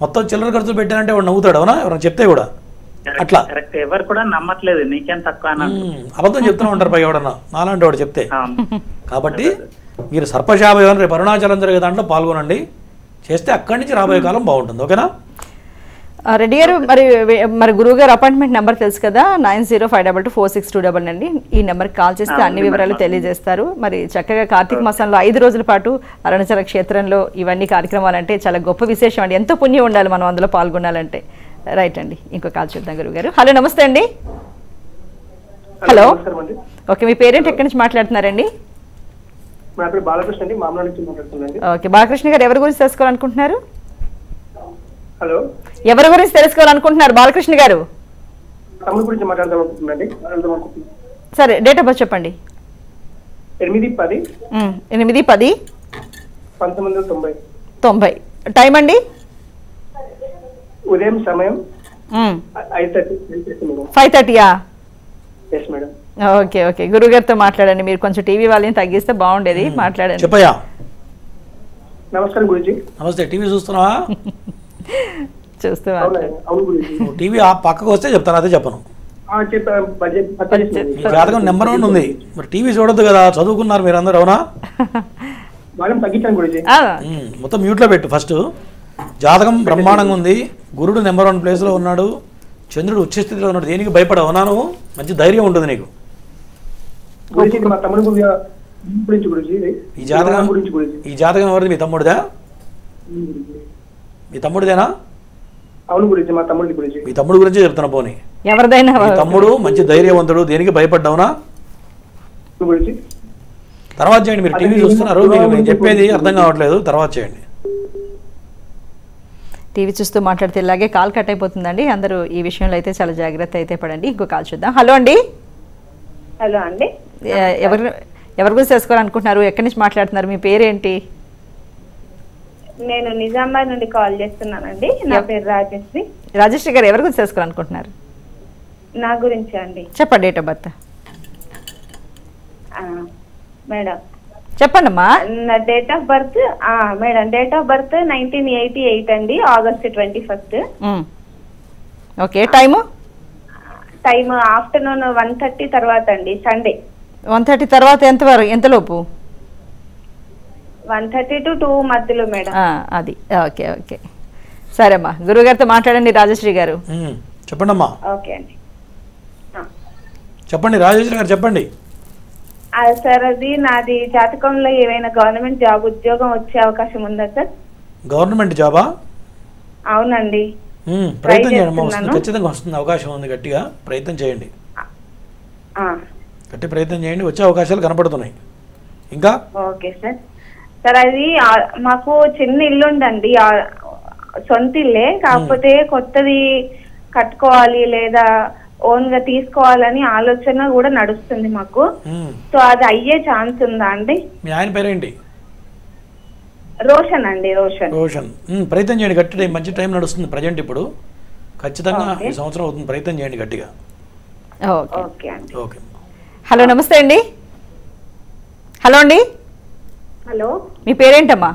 మొత్తం చిల్లర ఖర్చు పెట్టానంటే వాడు నవ్వుతాడు, అవునా? ఎవరైనా చెప్తే కూడా అట్లా. ఎవరు కూడా నమ్మట్లేదు, నీకేం తక్కువ అబద్ధం చెప్తూనే ఉంటారు పై ఎవడన్నా, నాలాంటి వాడు చెప్తే. కాబట్టి మీరు సర్పశాపయోగం రేపు అరుణాచలం జరిగే దాంట్లో పాల్గొనండి, చేస్తే అక్కడి నుంచి రాబోయే కాలం బాగుంటుంది, ఓకేనా? రెడ్డి గారు, మరి గురువు గారు అపాయింట్మెంట్ నెంబర్ తెలుసు కదా, 9052224629 అండి. ఈ నెంబర్కి కాల్ చేస్తే అన్ని వివరాలు తెలియజేస్తారు. మరి చక్కగా కార్తీక మాసంలో 5 రోజుల పాటు అరుణాచల క్షేత్రంలో ఇవన్నీ కార్యక్రమాలు అంటే చాలా గొప్ప విశేషం అండి. ఎంతో పుణ్యం ఉండాలి మనం అందులో పాల్గొనాలంటే. రైట్ అండి, ఇంకో కాల్ చూద్దాం గురువు గారు. హలో, నమస్తే అండి. హలో, ఓకే, మీ పేరెంట్ ఎక్కడి నుంచి మాట్లాడుతున్నారండి? బాలకృష్ణ అండి, మామూలు నుంచి మాట్లాడుతున్నాండి. ఓకే, బాలకృష్ణ గారు, ఎవరి గురించి తెలుసుకోవాలనుకుంటున్నారు? హలో, ఎవరి గురించి తెలుసుకోవాలనుకుంటున్నారు బాలకృష్ణ గారు? తమ్ముడు గురించి మాట్లాడదాం అనుకుంటున్నాండి. సరే, డేట్ ఆఫ్ బర్త్ చెప్పండి. 8/10 1990. టైం అండి? ఉదయం సమయం 5:30. Yes madam. ఓకే ఓకే, గురువు గారితో మాట్లాడండి. మీరు కొంచెం టీవీ వాళ్ళని తగ్గిస్తే బాగుండేది, మాట్లాడండి. చెప్పయ్యా. నమస్కారం గురుజీ. నమస్తే. టీవీ చూస్తున్నావా? చూస్తూ టీవీ ఆ పక్కకు వస్తే చెప్తాను, అదే చెప్పను. మీ జాతకం నెంబర్ 1 ఉంది, మరి టీవీ చూడొద్దు కదా, చదువుకున్నారు మీరు అందరు, అవునా? మొత్తం మ్యూట్లో పెట్టు. ఫస్ట్ జాతకం బ్రహ్మాండంగా ఉంది, గురుడు నెంబర్ 1 ప్లేస్లో ఉన్నాడు, చంద్రుడు ఉచ్చస్థితిలో ఉన్నాడు, దేనికి భయపడవు, అవునా? నువ్వు మంచి ధైర్యం ఉంటుంది నీకు. ఈ జాతకం ఎవరిది? మీ తమ్ముడిదా? మీ తమ్ముడిదేనా? అవును గురించి, మా తమ్ముడి గురించి. మీ తమ్ముడు గురించే చెప్తున్నా. పోనీ ఎవరిదైనా మీ తమ్ముడు మంచి ధైర్యవంతుడు, దేనికి భయపడ్డావునా? తర్వాత చేయండి. మీరు టీవీ చూస్తున్నారు, మీకు చెప్పేది అర్థం కావట్లేదు, తర్వాత చేయండి. టీవీ చూస్తూ మాట్లాడితే ఇలాగే కాల్ కట్ అయిపోతుందండి. అందరూ ఈ విషయంలో అయితే చాలా జాగ్రత్త అయితే పడండి. ఇంకో కాల్ చూద్దాం. హలో అండి. హలో అండి. ఎవరి గురించి తెలుసుకోవాలనుకుంటున్నారు? ఎక్కడి నుంచి మాట్లాడుతున్నారు? మీ పేరేంటి? నేను నిజామాబాద్ నుండి కాల్ చేస్తున్నానండి. నా పేరు రాజశ్రీ. రాజశ్రీ గారు, ఎవరి గురించి తెలుసుకోవాలనుకుంటున్నారు? నా గురించి అండి. చెప్పండి. డేట్ ఆఫ్ బర్త్ మేడం చెప్పండి అమ్మా. నా date of birth madam, date of birth 1988 అండి, August 21. Okay, time? Time afternoon 1:30 తర్వాత అండి, సండే. 1:30 తర్వాత ఎంతలోపు? 1:30 to 2 మధ్యలో మేడం. అది ఓకే ఓకే, సరే అమ్మా. గురువు గారితో మాట్లాడండి రాజశ్రీ గారు. చెప్పండి అమ్మా. ఓకే అండి, చెప్పండి రాజశ్రీ గారు, చెప్పండి. సార్, అది నాది జాతకంలో ఏమైనా గవర్నమెంట్ జాబ్ ఉద్యోగం వచ్చే అవకాశం ఉందా సార్? గవర్నమెంట్ జాబా? అవునండి. ప్రయత్నం చేయండి అమ్మా, వస్తుంది, ఖచ్చితంగా వస్తుంది, అవకాశం ఉంది, గట్టిగా ప్రయత్నం చేయండి, గట్టి ప్రయత్నం చేయండి, వచ్చే అవకాశాలు కనపడుతున్నాయి. ఇంకా ఓకే సార్. సార్ అది మాకు చిన్న ఇల్లు ఉందండి, సొంత ఇల్లే, కాకపోతే కొత్తది కట్టుకోవాలి లేదా ఓన్ గా తీసుకోవాలని ఆలోచన కూడా నడుస్తుంది మాకు. సో అది అయ్యే ఛాన్స్ ఉందా అండి? మీ ఆయన పేరేంటి? రోషన్ అండి. రోషన్. రోషన్. ప్రయత్నం చేయండి, గట్టి టైం, మంచి టైం నడుస్తుంది ప్రజెంట్ ఇప్పుడు, ఖచ్చితంగా ఈ సంవత్సరం అవుతుంది, ప్రయత్నం చేయండి గట్టిగా. ఓకే అండి. ఓకే. హలో, నమస్తే అండి. హలో అండి. హలో, మీ పేరేంటమ్మా?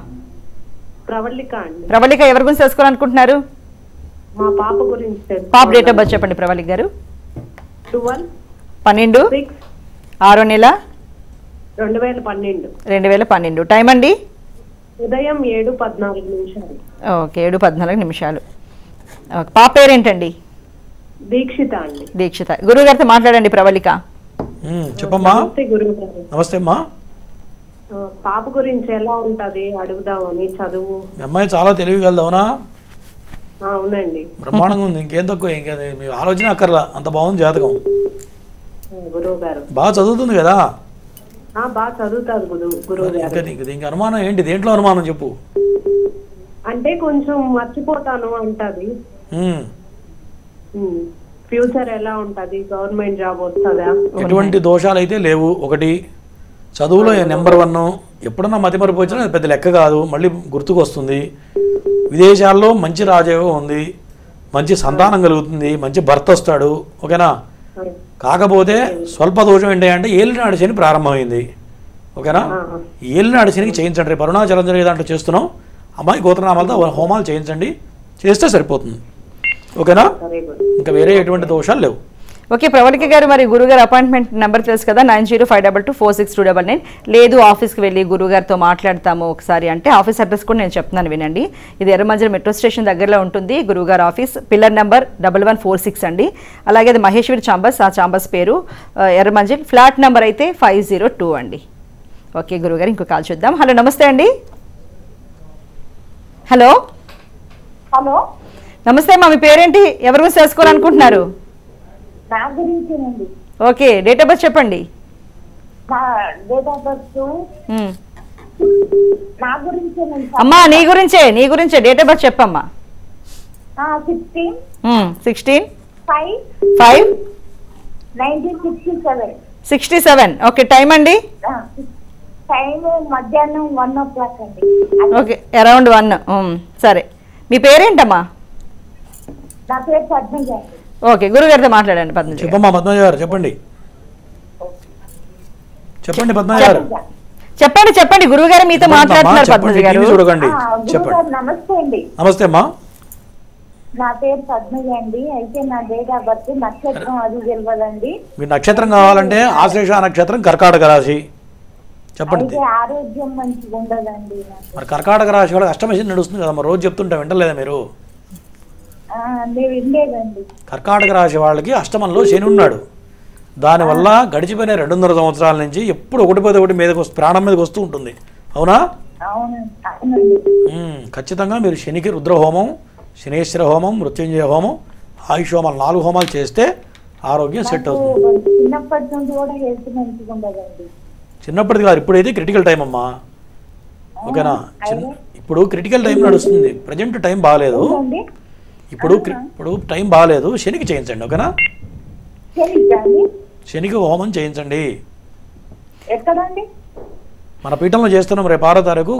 ప్రవళిక అండి. ప్రవళిక, ఎవరి గురించి తెలుసుకోవాలనుకుంటున్నారు? మా పాప గురించి. పాప డేట్ ఆఫ్ బర్త్ చెప్పండి ప్రవళిక గారు. 12/6/2012. 2012. టైం అండి? ఉదయం 7:14. ఓకే, 7:14. ఓకే, పాప పేరేంటండి? దీక్షిత అండి. దీక్షిత. గురువు గారితో మాట్లాడండి ప్రవళిక. చెప్పమ్మా. గురువు గారు. నమస్తే అమ్మా. పాప గురించి ఎలా ఉంటది అడుగుదామని. చదువు. అమ్మాయి చాలా తెలివిగలదవునా? అవునండి. బ్రహ్మాండంగా ఉంది, ఇంకేం తక్కువ, ఇంకా మీ ఆలోచన అక్కర్లా, అంత బాగుంది జాతకం. గురువు గారు బాగా చదువుతుంది కదా? బాగా చదువుతారు గురువు గారు. దీనికి అనుమానం ఏంటి? దేంట్లో అనుమానం చెప్పు. అంటే కొంచెం మర్చిపోతాను అంటది. ఫ్యూచర్ ఎలా ఉంటది, గవర్నమెంట్ జాబ్ వస్తుందా? ఎటువంటి దోషాలు అయితే లేవు. ఒకటి, చదువులో నెంబర్ 1, ఎప్పుడన్నా మతిమరుపు వచ్చినా అది పెద్ద లెక్క కాదు, మళ్ళీ గుర్తుకు వస్తుంది. విదేశాల్లో మంచి రాజయోగం ఉంది, మంచి సంతానం కలుగుతుంది, మంచి భర్త వస్తాడు. ఓకేనా? కాకపోతే స్వల్ప దోషం ఏంటంటే ఏలినాడు శని ప్రారంభమైంది. ఓకేనా? ఏలినాడు శనికి చేయించండి. రేపు అరుణాచలం జరిగే దాంట్లో చేస్తున్నాం, అమ్మాయి గోత్రనామాలతో హోమాలు చేయించండి, చేస్తే సరిపోతుంది. ఓకేనా? ఇంకా వేరే ఎటువంటి దోషాలు లేవు. ఓకే ప్రవళిక గారు, మరి గురుగారు అపాయింట్మెంట్ నెంబర్ తెలుసు కదా, 905222462299. లేదు ఆఫీస్కి వెళ్ళి గురుగారితో మాట్లాడతాము ఒకసారి అంటే, ఆఫీస్ అడ్రస్ కూడా నేను చెప్తున్నాను వినండి. ఇది ఎర్రమంజిల్ మెట్రో స్టేషన్ దగ్గరలో ఉంటుంది గురుగారు ఆఫీస్. పిల్లర్ నెంబర్ 1146 అండి. అలాగే అది మహేశ్వరి ఛాంబర్స్, ఆ ఛాంబర్స్ పేరు ఎర్రమంజిల్. ఫ్లాట్ నెంబర్ అయితే 502 అండి. ఓకే గురుగారు, ఇంకో కాల్ చూద్దాం. హలో, నమస్తే అండి. హలో. హలో, నమస్తే అమ్మా, మీ పేరేంటి? ఎవరి గురించి తెలుసుకోవాలనుకుంటున్నారు? నా గురించేనండి. ఓకే, డేట్ ఆఫ్ బర్త్ చెప్పండి. నా డేట్ ఆఫ్ బర్త్ నా గురించేనండి. అమ్మా నీ గురించే డేట్ ఆఫ్ బర్త్ చెప్పమ్మా. 16/5/1967. ఓకే, టైం అండి? టైం మధ్యాహ్నం 1 o'clock అండి. Okay, around 1. సరే, మీ పేరేంటమ్మా? నా పేరు పద్మజ. ఓకే, గురుగారితో మాట్లాడండి. పద్మజ చెప్పమ్మా. పద్మజ గారు చెప్పండి. చెప్పండి పద్మజ గారు. చెప్పండి గురువు గారు మీతో మాట్లాడుతున్నారు. పద్మజ గారు చూడకండి. చెప్పండి. నమస్తే అండి. నమస్తే అమ్మా. నా పేరు పద్మజ అండి. అయితే నా డేట్ ఆఫ్ బర్త్ నక్షత్రం అది తెలియదండి. మీ నక్షత్రం కావాలంటే ఆశ్లేష నక్షత్రం, కర్కాటక రాశి. చెప్పండి. ఆరోగ్యం మంచిగా ఉండదండి. మరి కర్కాటక రాశి వాళ్ళకి అష్టమశని నడుస్తుంది కదా, మరి రోజు చెప్తుంటా వింటలేదా మీరు? కర్కాటక రాశి వాళ్ళకి అష్టమంలో శని ఉన్నాడు. దానివల్ల గడిచిపోయిన 200 సంవత్సరాల నుంచి ఎప్పుడు ఒకటిపోతే ఒకటి మీదకి ప్రాణం మీదకి వస్తూ ఉంటుంది. అవునా? ఖచ్చితంగా మీరు శనికి రుద్రహోమం, శనేశ్వర హోమం, మృత్యుంజయ హోమం, ఆయుష్ హోమాలు 4 హోమాలు చేస్తే ఆరోగ్యం సెట్ అవుతుంది. చిన్నప్పటిది కాదు, ఇప్పుడైతే క్రిటికల్ టైం అమ్మా. ఓకేనా? ఇప్పుడు క్రిటికల్ టైం నడుస్తుంది, ప్రజెంట్ టైం బాగాలేదు. ఇప్పుడు టైం బాగాలేదు, శనికి చేయించండి. ఓకేనా? శనికి హోమం చేయించండి. ఎక్కడండి? మన పీఠంలో చేస్తున్నాం. రేపు 6వ తారీఖు.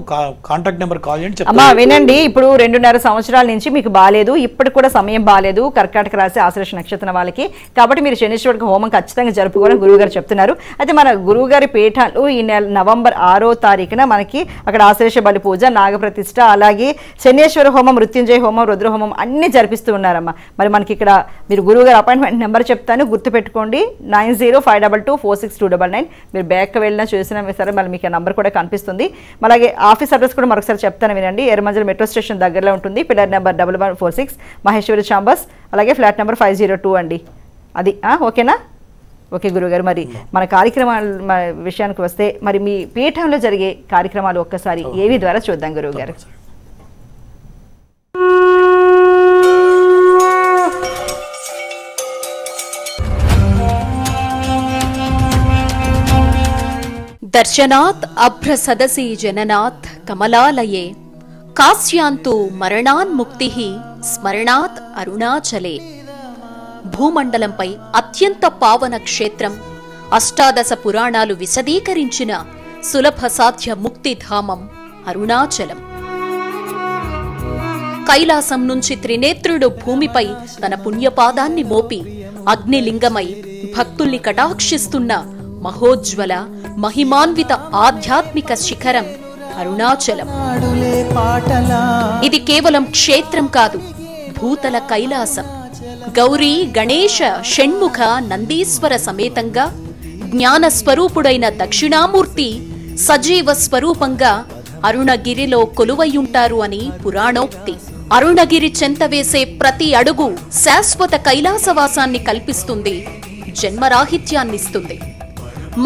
కాంటాక్ట్ నెంబర్ కాల్ చేయండి. అమ్మా వినండి, ఇప్పుడు 2.5 సంవత్సరాల నుంచి మీకు బాగాలేదు, ఇప్పటికి కూడా సమయం బాగాలేదు కర్కాటక రాశి ఆశ్లేష నక్షత్రం వాళ్ళకి. కాబట్టి మీరు శనీశ్వరుడికి హోమం ఖచ్చితంగా జరుపుకోవాలని గురువు గారు చెప్తున్నారు. అయితే మన గురువు గారి పీఠాలు ఈ నవంబర్ 6వ తారీఖున మనకి అక్కడ ఆశ్లేష బలి పూజ, నాగప్రతిష్ఠ, అలాగే శనేశ్వర హోమం, మృత్యుంజయ హోమం, రుద్రహోమం అన్ని జరిపిస్తూ ఉన్నారమ్మా. మరి మనకి ఇక్కడ మీరు గురువు గారు అపాయింట్మెంట్ నెంబర్ చెప్తాను, గుర్తుపెట్టుకోండి. 905222462299. మీరు బ్యాక్ వెళ్ళినా చూసినా సరే మళ్ళీ మీకు నెంబర్ కూడా కనిపిస్తుంది. అలాగే ఆఫీస్ అడ్రస్ కూడా మరొకసారి చెప్తాను వినండి. ఎర్రమంజిల్ మెట్రో స్టేషన్ దగ్గరలో ఉంటుంది. పిల్లర్ నెంబర్ 1146, మహేశ్వరి ఛాంబర్స్, అలాగే ఫ్లాట్ నెంబర్ 502 అండి. అది ఓకేనా? ఓకే గురుగారు, మరి మన కార్యక్రమాల విషయానికి వస్తే మరి మీ పీఠంలో జరిగే కార్యక్రమాలు ఒక్కసారి ఏవి ద్వారా చూద్దాం గురువు గారు. దర్శనాత్ అభ్ర సదసి జననాత్ కమలాలయే కాశ్యాంతు మరణాన్ముక్తి స్మరణాత్ అరుణాచలే. భూమండలంపై అత్యంత పావన క్షేత్రం, అష్టాదశ పురాణాలు విశదీకరించిన సులభ సాధ్య ముక్తిధామం అరుణాచలం. కైలాసం నుంచి త్రినేత్రుడు భూమిపై తన పుణ్యపాదాన్ని మోపి అగ్నిలింగమై భక్తుల్ని కటాక్షిస్తున్న మహోజ్వల మహిమాన్విత ఆధ్యాత్మిక శిఖరం అరుణాచలం. ఇది కేవలం క్షేత్రం కాదు, భూతల కైలాసం. గౌరీ గణేశ షణ్ముఖ నందీశ్వర సమేతంగా జ్ఞాన స్వరూపుడైన దక్షిణామూర్తి సజీవ స్వరూపంగా అరుణగిరిలో కొలువయ్యుంటారు అని పురాణోక్తి. అరుణగిరి చెంత వేసే ప్రతి అడుగు శాశ్వత కైలాసవాసాన్ని కల్పిస్తుంది, జన్మరాహిత్యాన్నిస్తుంది.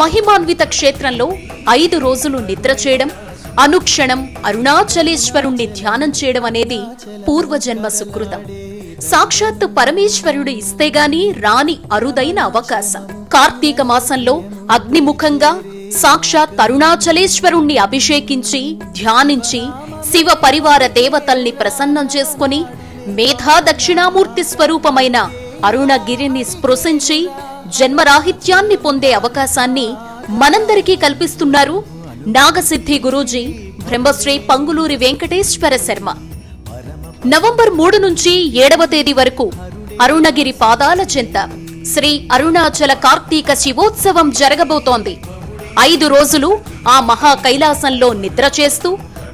మహిమాన్విత క్షేత్రంలో 5 రోజులు నిద్ర చేయడం, అనుక్షణం అరుణాచలేశ్వరుణ్ణి ధ్యానం చేయడం అనేది పూర్వజన్మ సుకృతం. సాక్షాత్తు పరమేశ్వరుడు ఇస్తేగాని రాని అరుదైన అవకాశం. కార్తీక మాసంలో అగ్నిముఖంగా సాక్షాత్ అరుణాచలేశ్వరుణ్ణి అభిషేకించి ధ్యానించి శివ పరివార దేవతల్ని ప్రసన్నం చేసుకుని మేధా దక్షిణామూర్తి స్వరూపమైన అరుణగిరిని స్పృశించి జన్మరాహిత్యాన్ని పొందే అవకాశాన్ని మనందరికీ కల్పిస్తున్నారు నాగసిద్ధి గురూజీ బ్రహ్మశ్రీ పంగులూరి వెంకటేశ్వర శర్మ. నవంబర్ 3 నుంచి 7వ తేదీ వరకు అరుణగిరి పాదాల చెంత శ్రీ అరుణాచల కార్తీక శివోత్సవం జరగబోతోంది. 5 రోజులు ఆ మహా కైలాసంలో నిద్ర చేస్తూ,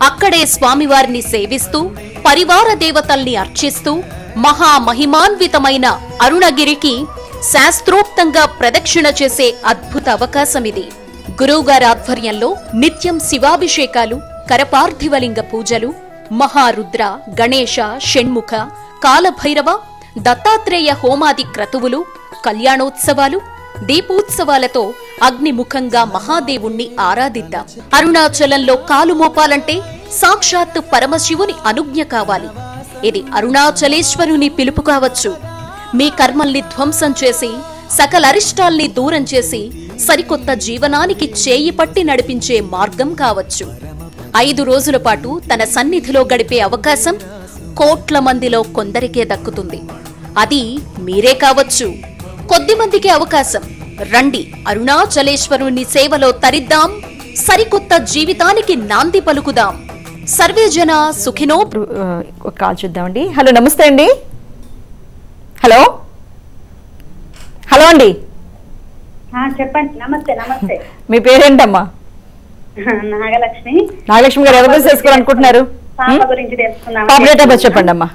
అక్కడే స్వామివారిని సేవిస్తూ, పరివార దేవతల్ని అర్చిస్తూ మహామహిమాన్వితమైన అరుణగిరికి శాస్త్రోక్తంగా ప్రదక్షిణ చేసే అద్భుత అవకాశమిది. గురువుగారి ఆధ్వర్యంలో నిత్యం శివాభిషేకాలు, కరపార్థివలింగ పూజలు, మహారుద్ర, గణేశ, షణ్ముఖ, కాలభైరవ, దత్తాత్రేయ హోమాది క్రతువులు, కళ్యాణోత్సవాలు, దీపోత్సవాలతో అగ్నిముఖంగా మహాదేవుణ్ణి ఆరాధిద్దాం. అరుణాచలంలో కాలు మోపాలంటే సాక్షాత్తు పరమశివుని అనుజ్ఞ కావాలి. ఇది అరుణాచలేశ్వరుని పిలుపు కావచ్చు. మీ కర్మల్ని ధ్వంసం చేసి సకల అరిష్టాల్ని దూరం చేసి సరికొత్త జీవనానికి చేయి పట్టి నడిపించే మార్గం కావచ్చు. 5 రోజుల పాటు తన సన్నిధిలో గడిపే అవకాశం కోట్ల మందిలో కొందరికే దక్కుతుంది. అది మీరే కావచ్చు. కొద్దిమందికి అవకాశం. రండి, అరుణాచలేశ్వరుని సేవలో తరిద్దాం, సరికొత్త జీవితానికి నాంది పలుకుదాం. సర్వే జన సుఖినో. ఒక కాల్ చూద్దామండి. హలో, నమస్తే అండి. హలో హలో అండి, చెప్పండి. నమస్తే. నమస్తే. మీ పేరేంటమ్మా? నాగలక్ష్మి. నాగలక్ష్మి గారు ఎవరి గురించి తెలుసుకోవాలనుకుంటున్నారు? పాప గురించి తెలుసుకుందాం. పాప డేట్ ఆఫ్ బర్త్ చెప్పండి అమ్మా.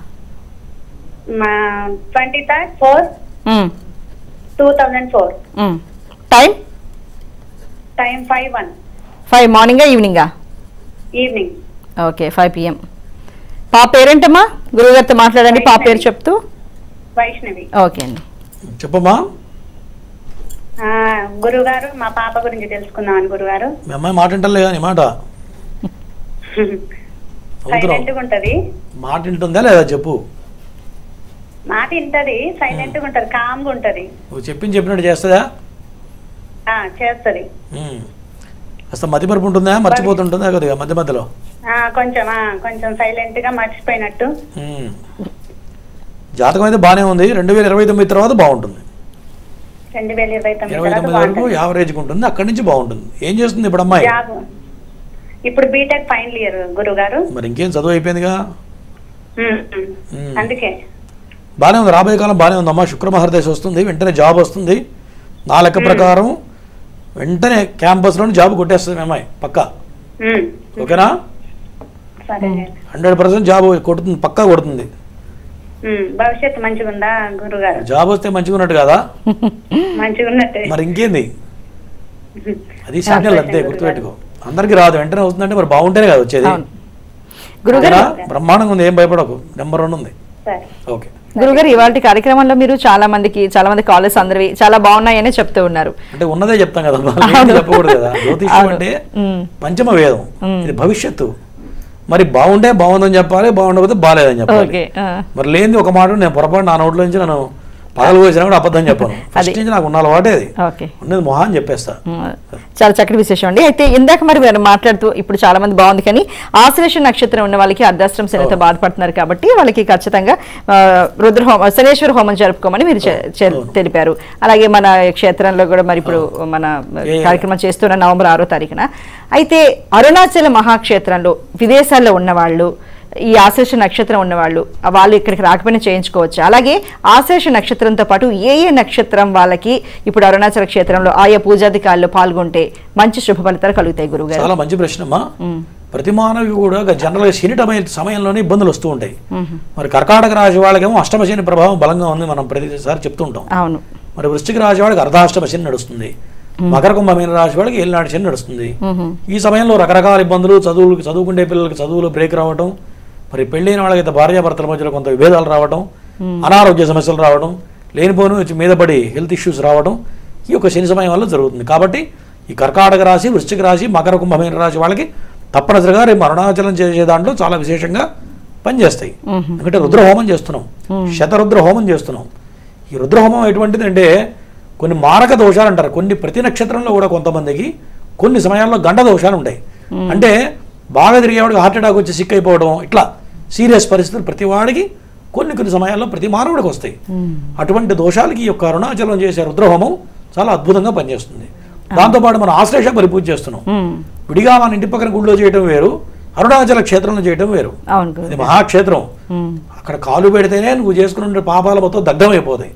23/4/2004. టైం 5:01. 5 మార్నింగా ఈవినింగా? ఈవినింగ్. Okay, 5 PM. పాప పేరేంటమ్మా? గురువుగారితో మాట్లాడండి పాప పేరు చెప్తూ. వైష్ణవి. ఓకే అండి, చెప్పమ్మా. గురుగారు, మా పాప గురించి తెలుసుకుందామని. గురుగారు, మీ అమ్మాయి మాట వింటలే నీ మాట? సైలెంట్ గా ఉంటది. మాట వింటుందా లేదా చెప్పు. మాట వింటది, సైలెంట్ గా ఉంటది, కామ్ గా ఉంటది. నువ్వు చెప్పినట్టు చేస్తుందా? చేస్తది. అసలు మతిమరుపు ఉంటుందా, మర్చిపోతుంటుందా కొద్దిగా మధ్య మధ్యలో? కొంచెం సైలెంట్ గా మర్చిపోయినట్టు. జాతకం అయితే బాగానే ఉంది. 2029 తర్వాత బాగుంటుంది. 2029 వరకు యావరేజ్ ఉంటుంది, అక్కడి నుంచి బాగుంటుంది. ఏం చేస్తుంది ఇప్పుడు అమ్మాయి? ఇప్పుడు బీటెక్ ఫైనల్ ఇయర్ గురుగారు. మరి ఇంకేం చదువు అయిపోయిందిగా, అందుకే బాగానే ఉంది. రాబోయే కాలం బాగానే ఉందమ్మా. శుక్రమహర్దశ వస్తుంది, వెంటనే జాబ్ వస్తుంది. నా లెక్క ప్రకారం వెంటనే క్యాంపస్లోని జాబ్ కొట్టేస్తుంది మీ అమ్మాయి పక్కా. ఓకేనా? 100% జాబ్ కొడుతుంది, పక్కా కొడుతుంది. భవిష్యత్తు మంచిగా ఉందా గురుగారు? జాబ్ వస్తే మంచిగా ఉన్నట్టు కదా? మంచిగా ఉన్నట్టే. మరి ఇంకేంది, అది శాఖలు అంతే, గుర్తుపెట్టుకో. అందరికి రాదు, వెంటనే వస్తుందంటే మరి బాగుంటేనే కదా వచ్చేది. బ్రహ్మాండంగా ఉంది, ఏం భయపడకు. నెంబర్ 1 ఉంది. ఓకే గురుగారు, ఇవాళ కార్యక్రమంలో మీరు చాలా మంది కాలర్స్ అందరివి చాలా బాగున్నాయని చెప్తూ ఉన్నారు. అంటే ఉన్నదే చెప్తాం కదా, చెప్పకూడదు కదా. జ్యోతిష్యం అంటే పంచమ వేదం, ఇది భవిష్యత్తు. మరి బాగుంటే బాగుందని చెప్పాలి, బాగుండకపోతే బాగాలేదని చెప్పాలి. మరి లేని ఒక మాట నేను పొరపాటు నా నోట్లో నుంచి నన్ను పగలు పోసినా కూడా అబద్ధం చెప్పను. ఫస్ట్ నుంచి నాకు ఉన్న అలవాటే అది. ఓకే, ఉన్నది మొహం చెప్పేస్తా. చాలా చక్కటి విశేషం అండి. అయితే ఇందాక మరి మీరు మాట్లాడుతూ ఇప్పుడు చాలా మంది బాగుంది, కానీ ఆశ్లేష నక్షత్రం ఉన్న వాళ్ళకి అర్ధాష్టం శనితో బాధపడుతున్నారు కాబట్టి వాళ్ళకి ఖచ్చితంగా రుద్రహోమం, శనేశ్వర హోమం జరుపుకోమని మీరు తెలిపారు. అలాగే మన క్షేత్రంలో కూడా మరి ఇప్పుడు మన కార్యక్రమం చేస్తున్న నవంబర్ 6వ తారీఖున. అయితే అరుణాచల మహాక్షేత్రంలో విదేశాల్లో ఉన్నవాళ్ళు, ఈ ఆశ్లేష నక్షత్రం ఉన్నవాళ్ళు వాళ్ళు ఇక్కడికి రాకపోయినా చేయించుకోవచ్చు. అలాగే ఆశ్లేష నక్షత్రంతో పాటు ఏ నక్షత్రం వాళ్ళకి ఇప్పుడు అరుణాచల క్షేత్రంలో ఆయా పూజాధికారులు పాల్గొంటే మంచి శుభ ఫలితాలు కలుగుతాయి గురుగారు? చాలా మంచి ప్రశ్నమ్మా. ప్రతి మానవి కూడా జనరల్గా శని సమయంలోనే ఇబ్బందులు వస్తూ ఉంటాయి. మరి కర్కాటక రాశి వాళ్ళకేమో అష్టమ శని ప్రభావం బలంగా ఉంది, మనం ప్రతిసారి చెప్తుంటాం. అవును. మరి వృశ్చిక రాశి వాళ్ళకి అర్ధాష్టమ శని నడుస్తుంది, మకర కుంభమీన రాశి వాళ్ళకి ఏలినాటి శని నడుస్తుంది. ఈ సమయంలో రకరకాల ఇబ్బందులు, చదువుకునే పిల్లలకి చదువులు బ్రేక్ రావడం, మరి పెళ్ళైన వాళ్ళకైతే భార్యాభర్తల మధ్యలో కొంత విభేదాలు రావడం, అనారోగ్య సమస్యలు రావడం, లేనిపోను మీద పడి హెల్త్ ఇష్యూస్ రావడం ఈ యొక్క శని సమయం వల్ల జరుగుతుంది. కాబట్టి ఈ కర్కాటక రాశి, వృశ్చిక రాశి, మకర కుంభమీన రాశి వాళ్ళకి తప్పనిసరిగా రేపు అరుణాచలం చేసే దాంట్లో చాలా విశేషంగా పనిచేస్తాయి. ఎందుకంటే రుద్రహోమం చేస్తున్నాం, శతరుద్ర హోమం చేస్తున్నాం. ఈ రుద్రహోమం ఎటువంటిది అంటే కొన్ని మారక దోషాలు అంటారు. ప్రతి నక్షత్రంలో కూడా కొంతమందికి కొన్ని సమయాల్లో గండ దోషాలు ఉంటాయి. అంటే బాగా తిరిగేవాడికి హార్ట్ అటాక్ వచ్చి సిక్ అయిపోవడం, ఇట్లా సీరియస్ పరిస్థితులు ప్రతి వాడికి కొన్ని సమయాల్లో ప్రతి మానవుడికి వస్తాయి. అటువంటి దోషాలకి ఈ యొక్క అరుణాచలం చేసే రుద్రహోమం చాలా అద్భుతంగా పనిచేస్తుంది. దాంతోపాటు మనం ఆశ్లేష పరిపూజ చేస్తున్నాం. విడిగా మన ఇంటి పక్కన గుడిలో చేయడం వేరు, అరుణాచల క్షేత్రంలో చేయడం వేరు. ఇది మహాక్షేత్రం. అక్కడ కాలు పెడితేనే నువ్వు చేసుకున్న పాపాల మొత్తం దగ్ధమైపోతాయి.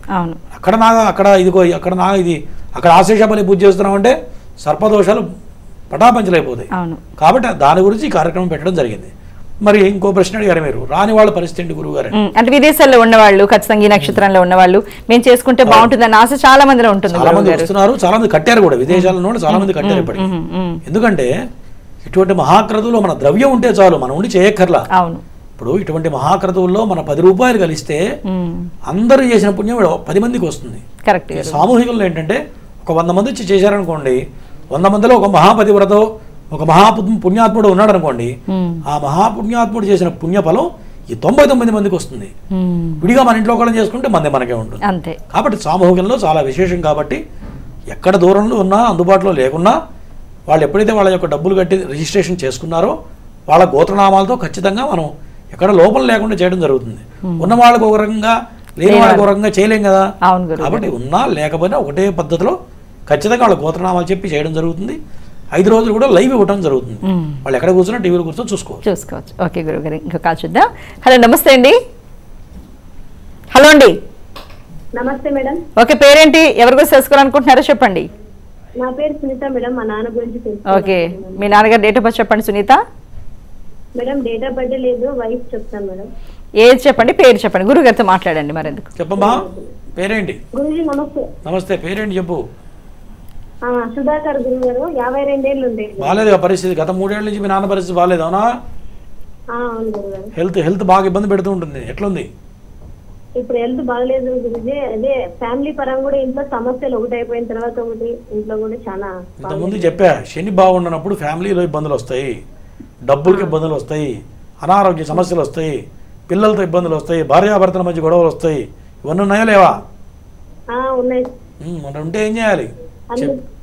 అక్కడ ఆశ్లేష పరిపూజ చేస్తున్నావు అంటే సర్పదోషాలు పటాపంచలైపోతాయి. కాబట్టి దాని గురించి ఈ కార్యక్రమం పెట్టడం జరిగింది. మరి ఇంకో ప్రశ్న అడిగారు మీరు, రాని వాళ్ళ పరిస్థితి ఏంటి గురువుగారు? అంటే విదేశాల్లో ఉన్నవాళ్ళు, ఖచ్చితంగా ఈ నక్షత్రంలో ఉన్నవాళ్ళు మేము చేసుకుంటే బాగుంటుందని ఆశ చాలా మందిలో ఉంటుంది. చాలా మంది వస్తున్నారు, చాలా మంది కట్టారు కూడా, విదేశాల్లో చాలా మంది కట్టారు ఇప్పటికీ. ఎందుకంటే ఇటువంటి మహాక్రతువులో మన ద్రవ్యం ఉంటే చాలు, మనం ఉండి చేయక్కర్లా. అవును. ఇప్పుడు ఇటువంటి మహాక్రతువుల్లో మన 10 రూపాయలు కలిస్తే అందరూ చేసిన పుణ్యం 10 మందికి వస్తుంది. కరెక్ట్. సామూహికంలో ఏంటంటే ఒక 100 మంది వచ్చి చేశారనుకోండి, 100 మందిలో ఒక మహాపతివ్రతో ఒక పుణ్యాత్ముడు ఉన్నాడు అనుకోండి, ఆ మహాపుణ్యాత్ముడు చేసిన పుణ్యఫలం ఈ 99 మందికి వస్తుంది. విడిగా మన ఇంట్లో కూడా చేసుకుంటే మనకే ఉంటుంది. అంతే. కాబట్టి సామూహికంలో చాలా విశేషం. కాబట్టి ఎక్కడ దూరంలో ఉన్నా, అందుబాటులో లేకున్నా, వాళ్ళు ఎప్పుడైతే వాళ్ళ యొక్క డబ్బులు కట్టి రిజిస్ట్రేషన్ చేసుకున్నారో వాళ్ళ గోత్రనామాలతో ఖచ్చితంగా మనం ఎక్కడ లోపం లేకుండా చేయడం జరుగుతుంది. ఉన్న వాళ్ళకు ఒక రకంగా, లేని వాళ్ళకు ఒక రకంగా చేయలేం కదా. కాబట్టి ఉన్నా లేకపోయినా ఒకటే పద్ధతిలో ఖచ్చితంగా వాళ్ళ గోత్రనామాలు చెప్పి చేయడం జరుగుతుంది. 5 రోజులు కూడా లైవ్ ఇవ్వడం జరుగుతుంది. వాళ్ళు ఎక్కడ కూర్చున్నా టీవీలో కూర్చొని చూసుకోవచ్చు. ఓకే గురుగారు, ఇంకా కాల్ చూద్దాం. హలో, నమస్తే అండి. హలో అండి. నమస్తే మేడం. ఓకే, పేరేంటి, ఎవరి గురించి తెలుసుకోవాలనుకుంటున్నారో చెప్పండి. నా పేరు సునీత మేడం. మా నాన్న గురించి ఓకే, మీ నాన్నగారు డేట్ ఆఫ్ బర్త్ చెప్పండి. Sunitha madam. Date of birth లేదు, వయసు చెప్తాను మేడం. ఏజ్ చెప్పండి, పేరు చెప్పండి. గురుగారితో మాట్లాడండి. మరి ఎందుకు చెప్పమ్మా, పేరేంటి? గురుజీ నమస్తే. నమస్తే, పేరేంటి చెప్పు. సుధాకర్ గురుగారు. 52 ఏళ్ళు ఉంది. బాగాలేదు పరిస్థితి, గత 3 ఏళ్ళ నుంచి మీ నాన్న పరిస్థితి బాగాలేదు, అవునా? హెల్త్ బాగా ఇబ్బంది పెడుతూ ఉంటుంది. ఎట్లుంది ఇప్పుడు? హెల్త్ బాగలేదు గురుజీ. అదే ఫ్యామిలీ పరంగా కూడా ఇంట్లో సమస్యలు ఒకటి అయిపోయిన తర్వాత ఒకటి, ఇంట్లో కూడా చాలా. ఇంతకుముందు చెప్పా, శని బాగుండనప్పుడు ఫ్యామిలీలో ఇబ్బందులు వస్తాయి, డబ్బులకి ఇబ్బందులు వస్తాయి, అనారోగ్య సమస్యలు వస్తాయి, పిల్లలతో ఇబ్బందులు వస్తాయి, భార్యాభర్తల మధ్య గొడవలు వస్తాయి. ఇవన్నీ ఉన్నాయా లేవా? ఉన్నాయి. మరి ఉంటే ఏం చేయాలి?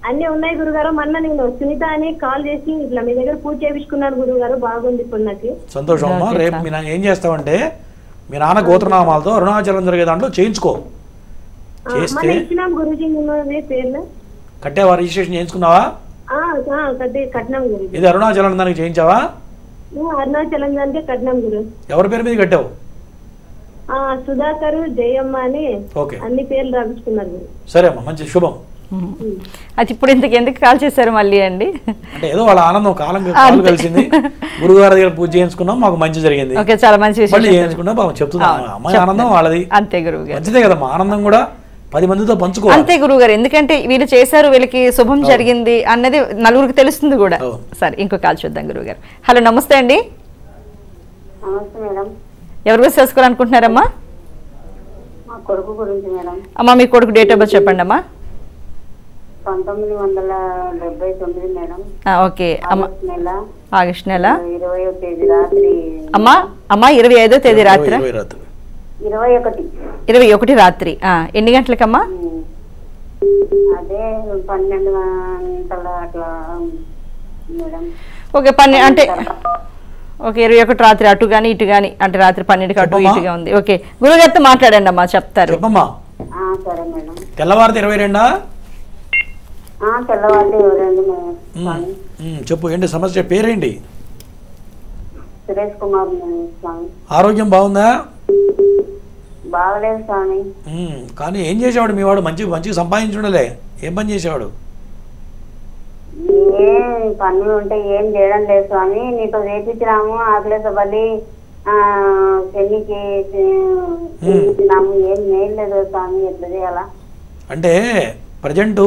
అన్ని ఉన్నాయి గురుగారు. మొన్న నేను సునీత అని కాల్ చేసి ఇట్లా మీ దగ్గర పూజ చేయించుకున్నాను గురుగారు, బాగుంది ఇప్పుడు నాకు. సంతోషం అమ్మా. రేపు మీ ఏం చేస్తావంటే మీ నాన్న గోత్రనామాలతో అరుణాచలం జరిగే దాంట్లో చేయించుకో. చేస్తే కట్టావా? రిజిస్ట్రేషన్ చేయించుకున్నావా? ఇది అరుణాచలం దానికి చేయించావా? అరుణాచలం దానికి కట్నం గురు. ఎవరి పేరు మీద కట్టావు? సుధాకర్, జయమ్మ అని అన్ని పేర్లు రాపించుకున్నారు. సరే అమ్మా, మంచి శుభం. అది ఇప్పుడు ఎందుకు కాల్ చేశారు మళ్ళీ అండి? అంటే ఏదో వాళ్ళ ఆనందం, కాలం కలిసింది, గురుగారి దగ్గర పూజ చేయించుకున్నాం, మాకు మంచి జరిగింది. ఓకే, చాలా మంచి విషయం చేయించుకున్నాం. చెప్తున్నా, అమ్మాయి ఆనందం వాళ్ళది. అంతే గురువు గారు, మంచిదే కదమ్మా. ఆనందం కూడా 10 మందితో పంచుకోవాలి. అంతే గురువు గారు, ఎందుకంటే వీళ్ళు చేశారు, వీళ్ళకి శుభం జరిగింది అన్నది నలుగురికి తెలుస్తుంది కూడా. సరే, ఇంకో కాల్ చూద్దాం గురువు గారు. హలో, నమస్తే అండి. ఎవరి గురించి తెలుసుకోవాలనుకుంటున్నారమ్మా? అమ్మా, మీ కొడుకు డేట్ ఆఫ్ బర్త్ చెప్పండి అమ్మా. 1979 మేడం. ఓకే అమ్మా, ఆగస్టు నెల 25వ తేదీ రాత్రి. అమ్మా 25వ తేదీ రాత్రి. 21 21 రాత్రి ఎన్ని గంటలకమ్మా? అదే 12 గంటల అట్లా మేడం. ఓకే, అంటే ఓకే 21 రాత్రి అటు కానీ ఇటు కానీ, అంటే రాత్రి 12కి అటు ఇటుగా ఉంది. ఓకే, గురుగారితో మాట్లాడండి అమ్మా, చెప్తారు. సరే మేడం. తెల్లవారితే 22 తెల్లవారితే 22 చెప్పు, ఏంటి సమస్య, పేరేంటి? సురేష్ కుమార్ స్వామి. ఆరోగ్యం బాగుందా? బాగలేదు స్వామి. కానీ ఏం చేసేవాడు మీ వాడు? మంచిగా సంపాదించుండలే, ఏం పని చేసేవాడు? ఏం పనులు ఉంటే ఏం చేయడం లేదు స్వామి. నీతో చేపించినాము ఆకలేస బలి చెల్లికి చేపించినాము, ఏం మేయలేదు స్వామి. ఎట్లా చేయాలా? అంటే ప్రజెంట్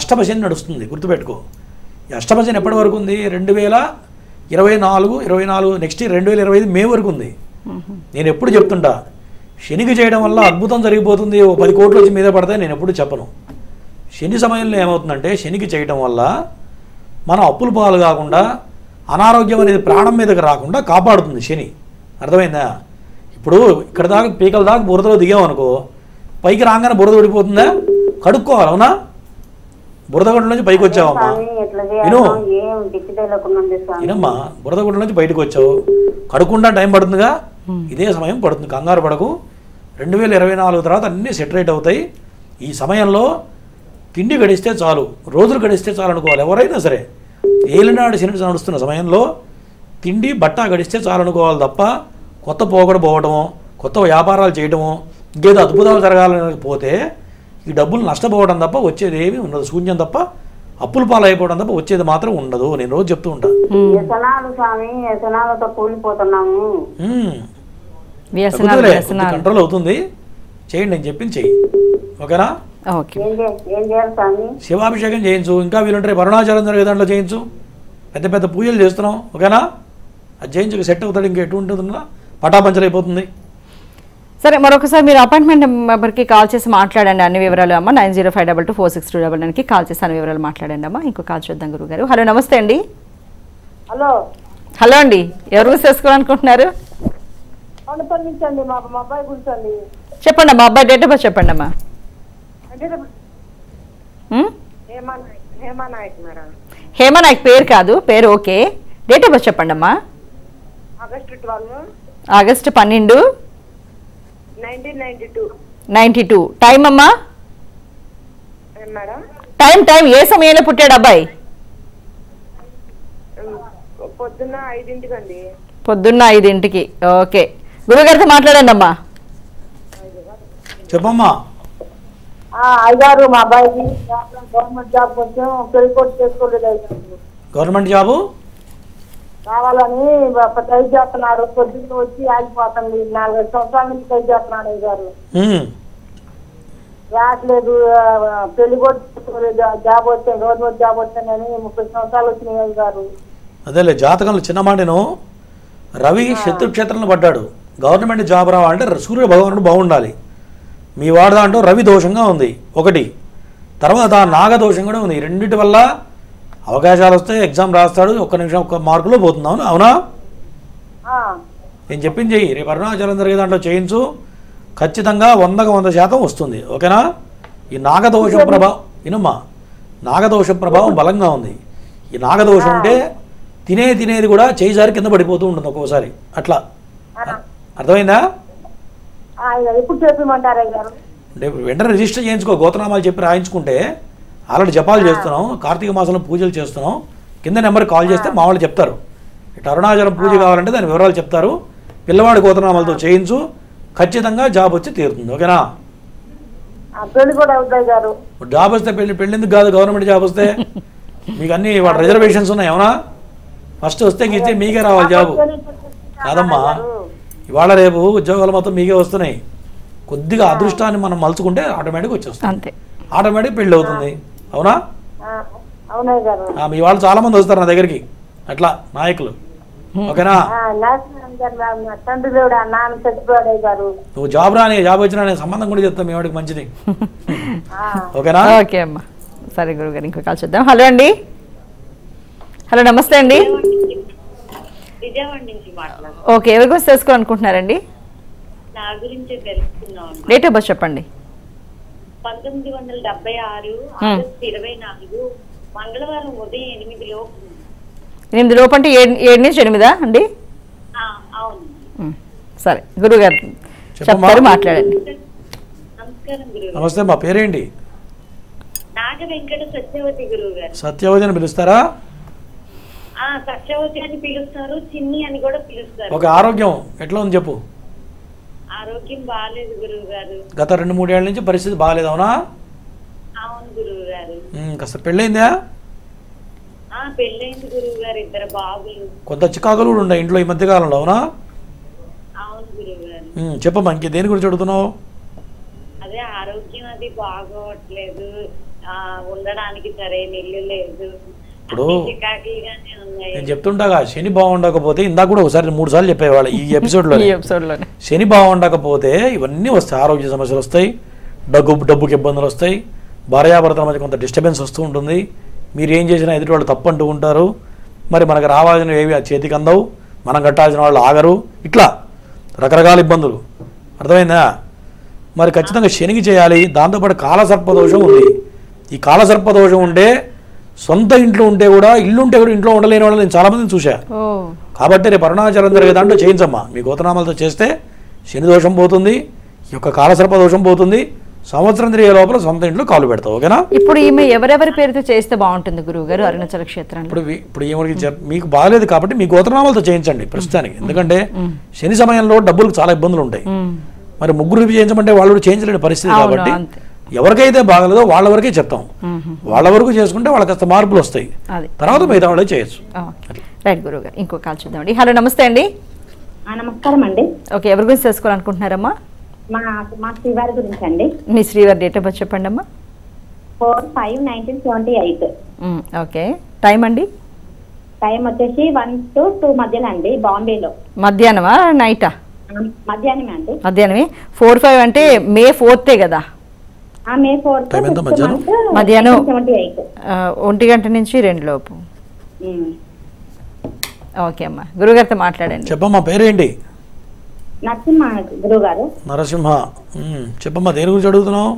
అష్టమశని నడుస్తుంది, గుర్తుపెట్టుకో. ఈ అష్టమశని ఎప్పటి వరకు ఉంది? 2024 నెక్స్ట్ 2025 మే వరకు ఉంది. నేను ఎప్పుడు చెప్తుంటా, శనికి చేయడం వల్ల అద్భుతం జరిగిపోతుంది, 10 కోట్లు వచ్చి మీద పడతాయి నేను ఎప్పుడు చెప్పను. శని సమయంలో ఏమవుతుందంటే, శనికి చేయటం వల్ల మనం అప్పుల పాలు కాకుండా, అనారోగ్యం అనేది ప్రాణం మీదకి రాకుండా కాపాడుతుంది శని. అర్థమైందా? ఇప్పుడు ఇక్కడ దాకా పీకల దాకా బురదలో దిగామనుకో, పైకి రాగానే బురద ఊడిపోతుందా? కడుక్కోవాలి, అవునా? బురదగుండ నుంచి పైకి వచ్చావమ్మా, వినమ్మా, బురదగుండ నుంచి బయటకు వచ్చావు, కడుక్కుండా టైం పడుతుందిగా, ఇదే సమయం పడుతుంది, కంగారు పడకు. 2024 తర్వాత అన్నీ సెటరేట్ అవుతాయి. ఈ సమయంలో తిండి గడిస్తే చాలు, రోజులు గడిస్తే చాలు అనుకోవాలి ఎవరైనా సరే. ఏలినాడు శని నడుస్తున్న సమయంలో తిండి బట్ట గడిస్తే చాలు అనుకోవాలి తప్ప, కొత్త పోగడ పోవడమో, కొత్త వ్యాపారాలు చేయడమో, ఇంకేదో అద్భుతాలు జరగాలని పోతే ఈ డబ్బులు నష్టపోవడం తప్ప వచ్చేది ఏమీ ఉండదు, శూన్యం తప్ప, అప్పుల పాలు అయిపోవడం తప్ప వచ్చేది మాత్రం ఉండదు. నేను రోజు చెప్తూ ఉంటాను. కంట్రోల్ అవుతుంది, చేయండి, నేను చెప్పింది చెయ్యి, ఓకేనా? శివాభిషేకం చేయించు, ఇంకా వీలుంటే అరుణాచలం జరిగే దాంట్లో చేయించు, పెద్ద పెద్ద పూజలు చేస్తున్నాం, ఓకేనా? అది చేయించు, సెట్ అవుతాడు, ఇంకా ఎటు ఉంటుందా, పటాపంచలు అయిపోతుంది. సరే, మరొకసారి మీరు అపాయింట్మెంట్ నెంబర్కి కాల్ చేసి మాట్లాడండి అన్ని వివరాలు అమ్మ. 9052246299కి కాల్ చేసి అన్ని వివరాలు మాట్లాడండి అమ్మా. ఇంకో కాల్ చూద్దాం గురుగారు. హలో, నమస్తే అండి. హలో అండి, ఎవరు చేసుకోవాలనుకుంటున్నారు? చెప్పండి అమ్మా, అబ్బాయి డేట్ ఆఫ్ బర్త్ చెప్పండి అమ్మా. హేమనాయక్ పేరు కాదు, పేరు ఓకే. డేట్ ఆఫ్ బర్త్ చెప్పండి అమ్మా. ఆగస్టు 12, 1992. టైం అమ్మా? టైం ఏ సమయంలో పుట్టాడు అబ్బాయి? పొద్దున్న 5ంటికి. ఓకే, గురుగారితో మాట్లాడండి అమ్మా. చెప్పమ్మా. అయ్యారు, మా అబ్బాయికి గవర్నమెంట్ జాబ్ కొంచెం పెళ్ళికోట్ చేసుకోలేదు. గవర్నమెంట్ జాబు కావాలని ట్రై చేస్తున్నారు, పొద్దున్న వచ్చి ఆగిపోతుంది. 4 సంవత్సరాల నుంచి ట్రై చేస్తున్నాడు అయ్యారు, రావట్లేదు. పెళ్లి కూడా చేసుకోలేదు. జాబ్ వచ్చాయి, గవర్నమెంట్ జాబ్ వచ్చానని 30 సంవత్సరాలు వచ్చినాయి అయ్యారు. అదేలే, జాతకంలో చిన్న మాటను రవి శత్రుక్షేత్రంలో పడ్డాడు. గవర్నమెంట్ జాబ్ రావాలంటే సూర్య భగవానుడు బాగుండాలి. మీ వాడు దాంట్లో రవి దోషంగా ఉంది ఒకటి, తర్వాత నాగదోషం కూడా ఉంది. రెండింటి వల్ల అవకాశాలు వస్తాయి, ఎగ్జామ్ రాస్తాడు, ఒక్క నిమిషం 1 మార్కులో పోతుంది. అవునా? నేను చెప్పింది చెయ్యి, రేపు అరుణాచలం జరిగే దాంట్లో చేయించు, ఖచ్చితంగా 100% వస్తుంది, ఓకేనా? ఈ నాగదోషం ప్రభావం వినమ్మా, నాగదోష ప్రభావం బలంగా ఉంది. ఈ నాగదోషం ఉంటే తినేది కూడా చేయిసారి కింద పడిపోతూ ఉంటుంది ఒక్కోసారి, అట్లా. అర్థమైందా? వెంటనే రిజిస్టర్ చేయించుకో, గోత్రనామాలు చెప్పి రాయించుకుంటే. ఆల్రెడీ జపాలు చేస్తున్నాం, కార్తీక మాసంలో పూజలు చేస్తున్నాం. కింద నెంబర్కి కాల్ చేస్తే మా వాళ్ళు చెప్తారు. ఇటు అరుణాచలం పూజ కావాలంటే దాని వివరాలు చెప్తారు. పిల్లవాడి గోత్రనామాలతో చేయించు, ఖచ్చితంగా జాబ్ వచ్చి తీరుతుంది, ఓకేనా? జాబ్ వస్తే పెళ్ళి ఎందుకు కాదు? గవర్నమెంట్ జాబ్ వస్తే మీకు అన్ని వాటి రిజర్వేషన్స్ ఉన్నాయి, అవునా? ఫస్ట్ వస్తే గీస్తే మీకే రావాలి జాబు, కాదమ్మా. ఇవాళ రేపు ఉద్యోగాలు మొత్తం మీకే వస్తున్నాయి. కొద్దిగా అదృష్టాన్ని మనం మలుచుకుంటే ఆటోమేటిక్గా వచ్చేస్తుంది, ఆటోమేటిక్ పెళ్ళి అవుతుంది, అవునా? మీ వాళ్ళు చాలా మంది వస్తారు నా దగ్గరికి, అట్లా నాయకులు, ఓకేనా? నువ్వు జాబ్ రాని, జాబ్ వచ్చినా నేను సంబంధం కూడా చెప్తాను మీ వాడికి, మంచిది, ఓకేనా? ఓకే అమ్మా, సరే గురుగారు. ఇంకో కాల్ చూద్దాం. హలో అండి. హలో, నమస్తే అండి. ఓకే, ఎవరి కోసం తెలుసుకోవాలనుకుంటున్నారండి? నా గురించి తెలుసుకున్నాం. డేట్ ఆఫ్ బర్త్ చెప్పండి. 1976 ఆగస్టు 24 మంగళవారం ఉదయం 8 లోపు. 8 లోపు అంటే 7 నుంచి 8 అండి? అవును. సరే గురుగారు చెప్తారు, మాట్లాడండి. నమస్కారం గురుగారు. నమస్తే, మా పేరేంటి? నాగ వెంకట సత్యవతి గురువు గారు. సత్యవతి అని పిలుస్తారా? సత్యవతి అని పిలుస్తారు, చిన్ని అని కూడా పిలుస్తారు. ఒక ఆరోగ్యం ఎట్లా ఉంది చెప్పు. ఆరోగ్యం బాగాలేదు గురువు గారు. గత 2-3 ఏళ్ల నుంచి పరిస్థితి బాగాలేదు, అవునా? అవును గురువు గారు. కాస్త పెళ్ళైందా? పెళ్ళైంది గురువు గారు, 2 బాబులు. కొంత చికాకులు కూడా ఉన్నాయి ఇంట్లో ఈ మధ్య కాలంలో, అవునా? అవును గురువు గారు. చెప్పమ్మా, ఇంకే దేని గురించి అడుగుతున్నావు? అదే ఆరోగ్యం అది బాగోట్లేదు, ఉండడానికి సరైన ఇల్లు లేదు. ఇప్పుడు నేను చెప్తుంటాగా, శని బాగుండకపోతే ఇందాక కూడా ఒకసారి 3 సార్లు చెప్పేవాళ్ళు ఈ ఎపిసోడ్లో. శని బాగుండకపోతే ఇవన్నీ వస్తాయి, ఆరోగ్య సమస్యలు వస్తాయి, డబ్బుకి ఇబ్బందులు వస్తాయి, భార్యాభర్తల మధ్య కొంత డిస్టర్బెన్స్ వస్తూ ఉంటుంది. మీరు ఏం చేసినా ఎదుటి వాళ్ళు తప్పు అంటూ ఉంటారు, మరి మనకు రావాల్సినవి ఏవి చేతికి అందవు, మనం కట్టాల్సిన వాళ్ళు ఆగరు, ఇట్లా రకరకాల ఇబ్బందులు. అర్థమైందా? మరి ఖచ్చితంగా శనికి చేయాలి. దాంతోపాటు కాలసర్పదోషం ఉంది. ఈ కాలసర్పదోషం ఉంటే సొంత ఇంట్లో ఉంటే కూడా, ఇల్లు ఉంటే కూడా ఇంట్లో ఉండలేని వాళ్ళు నేను చాలామందిని చూశా. కాబట్టి రేపు అరుణాచలం జరిగే దాంట్లో చేయించమ్మా. మీ గోత్రనామాలతో చేస్తే శని దోషం పోతుంది, ఈ యొక్క కాలసర్పదోషం పోతుంది, సంవత్సరం తిరిగే లోపల సొంత ఇంట్లో కాలు పెడతావు, ఓకేనా? ఇప్పుడు ఈమె ఎవరెవరి పేరుతో చేస్తే బాగుంటుంది గురువు గారు అరుణాచల క్షేత్రంలో? ఇప్పుడు ఏమడికి మీకు బాగాలేదు కాబట్టి మీ గోత్రనామాలతో చేయించండి ప్రస్తుతానికి. ఎందుకంటే శని సమయంలో డబ్బులకు చాలా ఇబ్బందులు ఉంటాయి. మరి ముగ్గురు చేయించమంటే వాళ్ళు కూడా చేయించలేని పరిస్థితి కాబట్టి ఎవరికైతే బాగలేదో వాళ్ళ వరకే చెప్తాం. వాళ్ళ వరకు చేసుకుంటే వాళ్ళకి కాస్త మార్పులు వస్తాయి, తర్వాత మిగతా వాళ్ళే చేయొచ్చు. రైట్ గురువు గారు, ఇంకో కాల్ చూద్దామండి. హలో, నమస్తే అండి. నమస్కారం అండి. ఓకే, ఎవరి గురించి తెలుసుకోవాలనుకుంటున్నారమ్మా? మా శ్రీవారి గురించి అండి. మీ శ్రీవారి డేట్ ఆఫ్ బర్త్ చెప్పండి అమ్మా. 4/5/1978. ఓకే, టైం అండి? టైం వచ్చేసి 1 to 2 మధ్యలో అండి, బాంబేలో. మధ్యాహ్నమా నైటా? మధ్యాహ్నమే అండి. మధ్యాహ్నమే. 4/5 అంటే మే 4th కదా? మే 4th మధ్యాహ్నం 1 గంట నుంచి 2 లోపు. ఓకే అమ్మా, గురుగారితో మాట్లాడండి. చెప్పమ్మా, పేరేంటి? నరసింహ గురువు గారు. నరసింహ, చెప్పమ్మా, దేని గురించి అడుగుతున్నావు?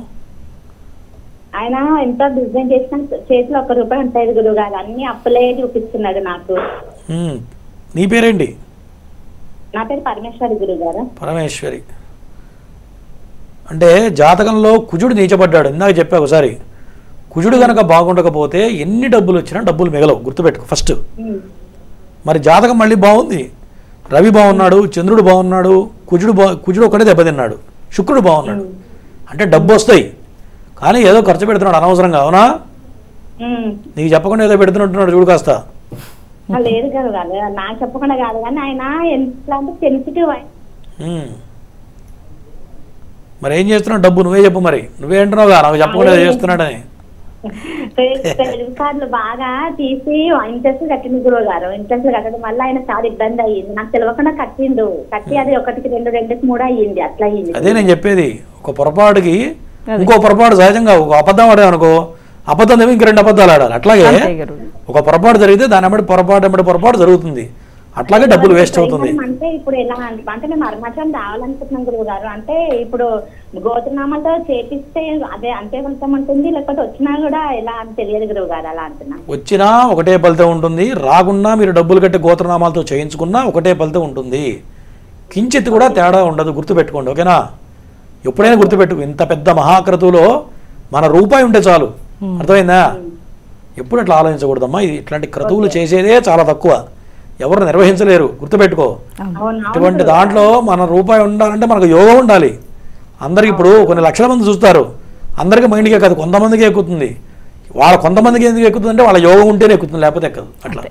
ఆయన ఎంత బిజినెస్ చేసినా చేతిలో 1 రూపాయి ఉంటాయి గురువు గారు, అన్ని అప్పులే చూపిస్తున్నాడు నాకు. నీ పేరేంటి? నా పేరు పరమేశ్వరి గురువు గారు. పరమేశ్వరి అంటే జాతకంలో కుజుడు నీచపడ్డాడు, ఇందాక చెప్పా ఒకసారి. కుజుడు కనుక బాగుండకపోతే ఎన్ని డబ్బులు వచ్చినా డబ్బులు మిగలవు, గుర్తుపెట్టుకో ఫస్ట్. మరి జాతకం మళ్ళీ బాగుంది, రవి బాగున్నాడు, చంద్రుడు బాగున్నాడు, కుజుడు ఒకటే దెబ్బతిన్నాడు, శుక్రుడు బాగున్నాడు, అంటే డబ్బు వస్తాయి. కానీ ఏదో ఖర్చు పెడుతున్నాడు అనవసరంగా, అవునా? నీకు చెప్పకుండా ఏదో పెడుతున్నట్టున్నాడు చూడు కాస్త. లేదు కదా నాకు చెప్పకుండా కాదు, కానీ ఆయన ఎంత సెన్సిటివ్. మరి ఏం చేస్తున్నావు? డబ్బు నువ్వే చెప్పు. మరి నువ్వే అంటున్నావు నాకు చెప్పకుండా చేస్తున్నాడని. క్రెడిట్ కార్డులు బాగా తీసి ఇంట్రెస్ట్ కట్టింది గురువు గారు. ఇంట్రెస్ట్ కట్టడం వల్ల ఆయన చాలా ఇబ్బంది అయ్యింది. నాకు తెలియకుండా కట్టి అది 1కి 2, 2కి 3 అయ్యింది, అట్లా అయ్యింది. అదే నేను చెప్పేది, ఒక పొరపాటుకి ఇంకో పొరపాటు సహజంగా. ఒక అబద్ధం ఆడే అనుకో, అబద్ధం ఏమో ఇంక 2 అబద్ధాలు ఆడాలి. అట్లాగే ఒక పొరపాటు జరిగితే దాని ఎమ్మటి పొరపాటు జరుగుతుంది, అట్లాగే డబ్బులు వేస్ట్ అవుతుంది. అంటే ఇప్పుడు ఎలా అంటే మేము అరుణాచలం రావాలనుకుంటున్నాం గురువు గారు. అంటే ఇప్పుడు గోత్రనామాలతో చేపిస్తే అదే అంతే ఫలితం ఉంటుంది, లేకపోతే వచ్చినా కూడా ఎలా అని తెలియదు గురువు గారు, అలా అంటున్నా. వచ్చినా ఒకటే ఫలితం ఉంటుంది, రాకున్నా మీరు డబ్బులు కట్టి గోత్రనామాలతో చేయించుకున్నా ఒకటే ఫలితం ఉంటుంది. కించిత్ కూడా తేడా ఉండదు, గుర్తుపెట్టుకోండి, ఓకేనా? ఎప్పుడైనా గుర్తుపెట్టుకు, ఇంత పెద్ద మహాక్రతువులో మన రూపాయి ఉంటే చాలు, అర్థమైందా? ఎప్పుడు అట్లా ఆలోచించకూడదమ్మా. ఇట్లాంటి క్రతువులు చేసేదే చాలా తక్కువ, ఎవరు నిర్వహించలేరు, గుర్తుపెట్టుకో. ఇటువంటి దాంట్లో మన రూపాయి ఉండాలంటే మనకు యోగం ఉండాలి. అందరికి ఇప్పుడు కొన్ని లక్షల మంది చూస్తారు, అందరికీ మైండ్కి ఎక్కదు, కొంతమందికి ఎక్కుతుంది. కొంతమందికి ఎందుకు ఎక్కుతుంది అంటే వాళ్ళ యోగం ఉంటేనే ఎక్కుతుంది, లేకపోతే ఎక్కదు. అట్లా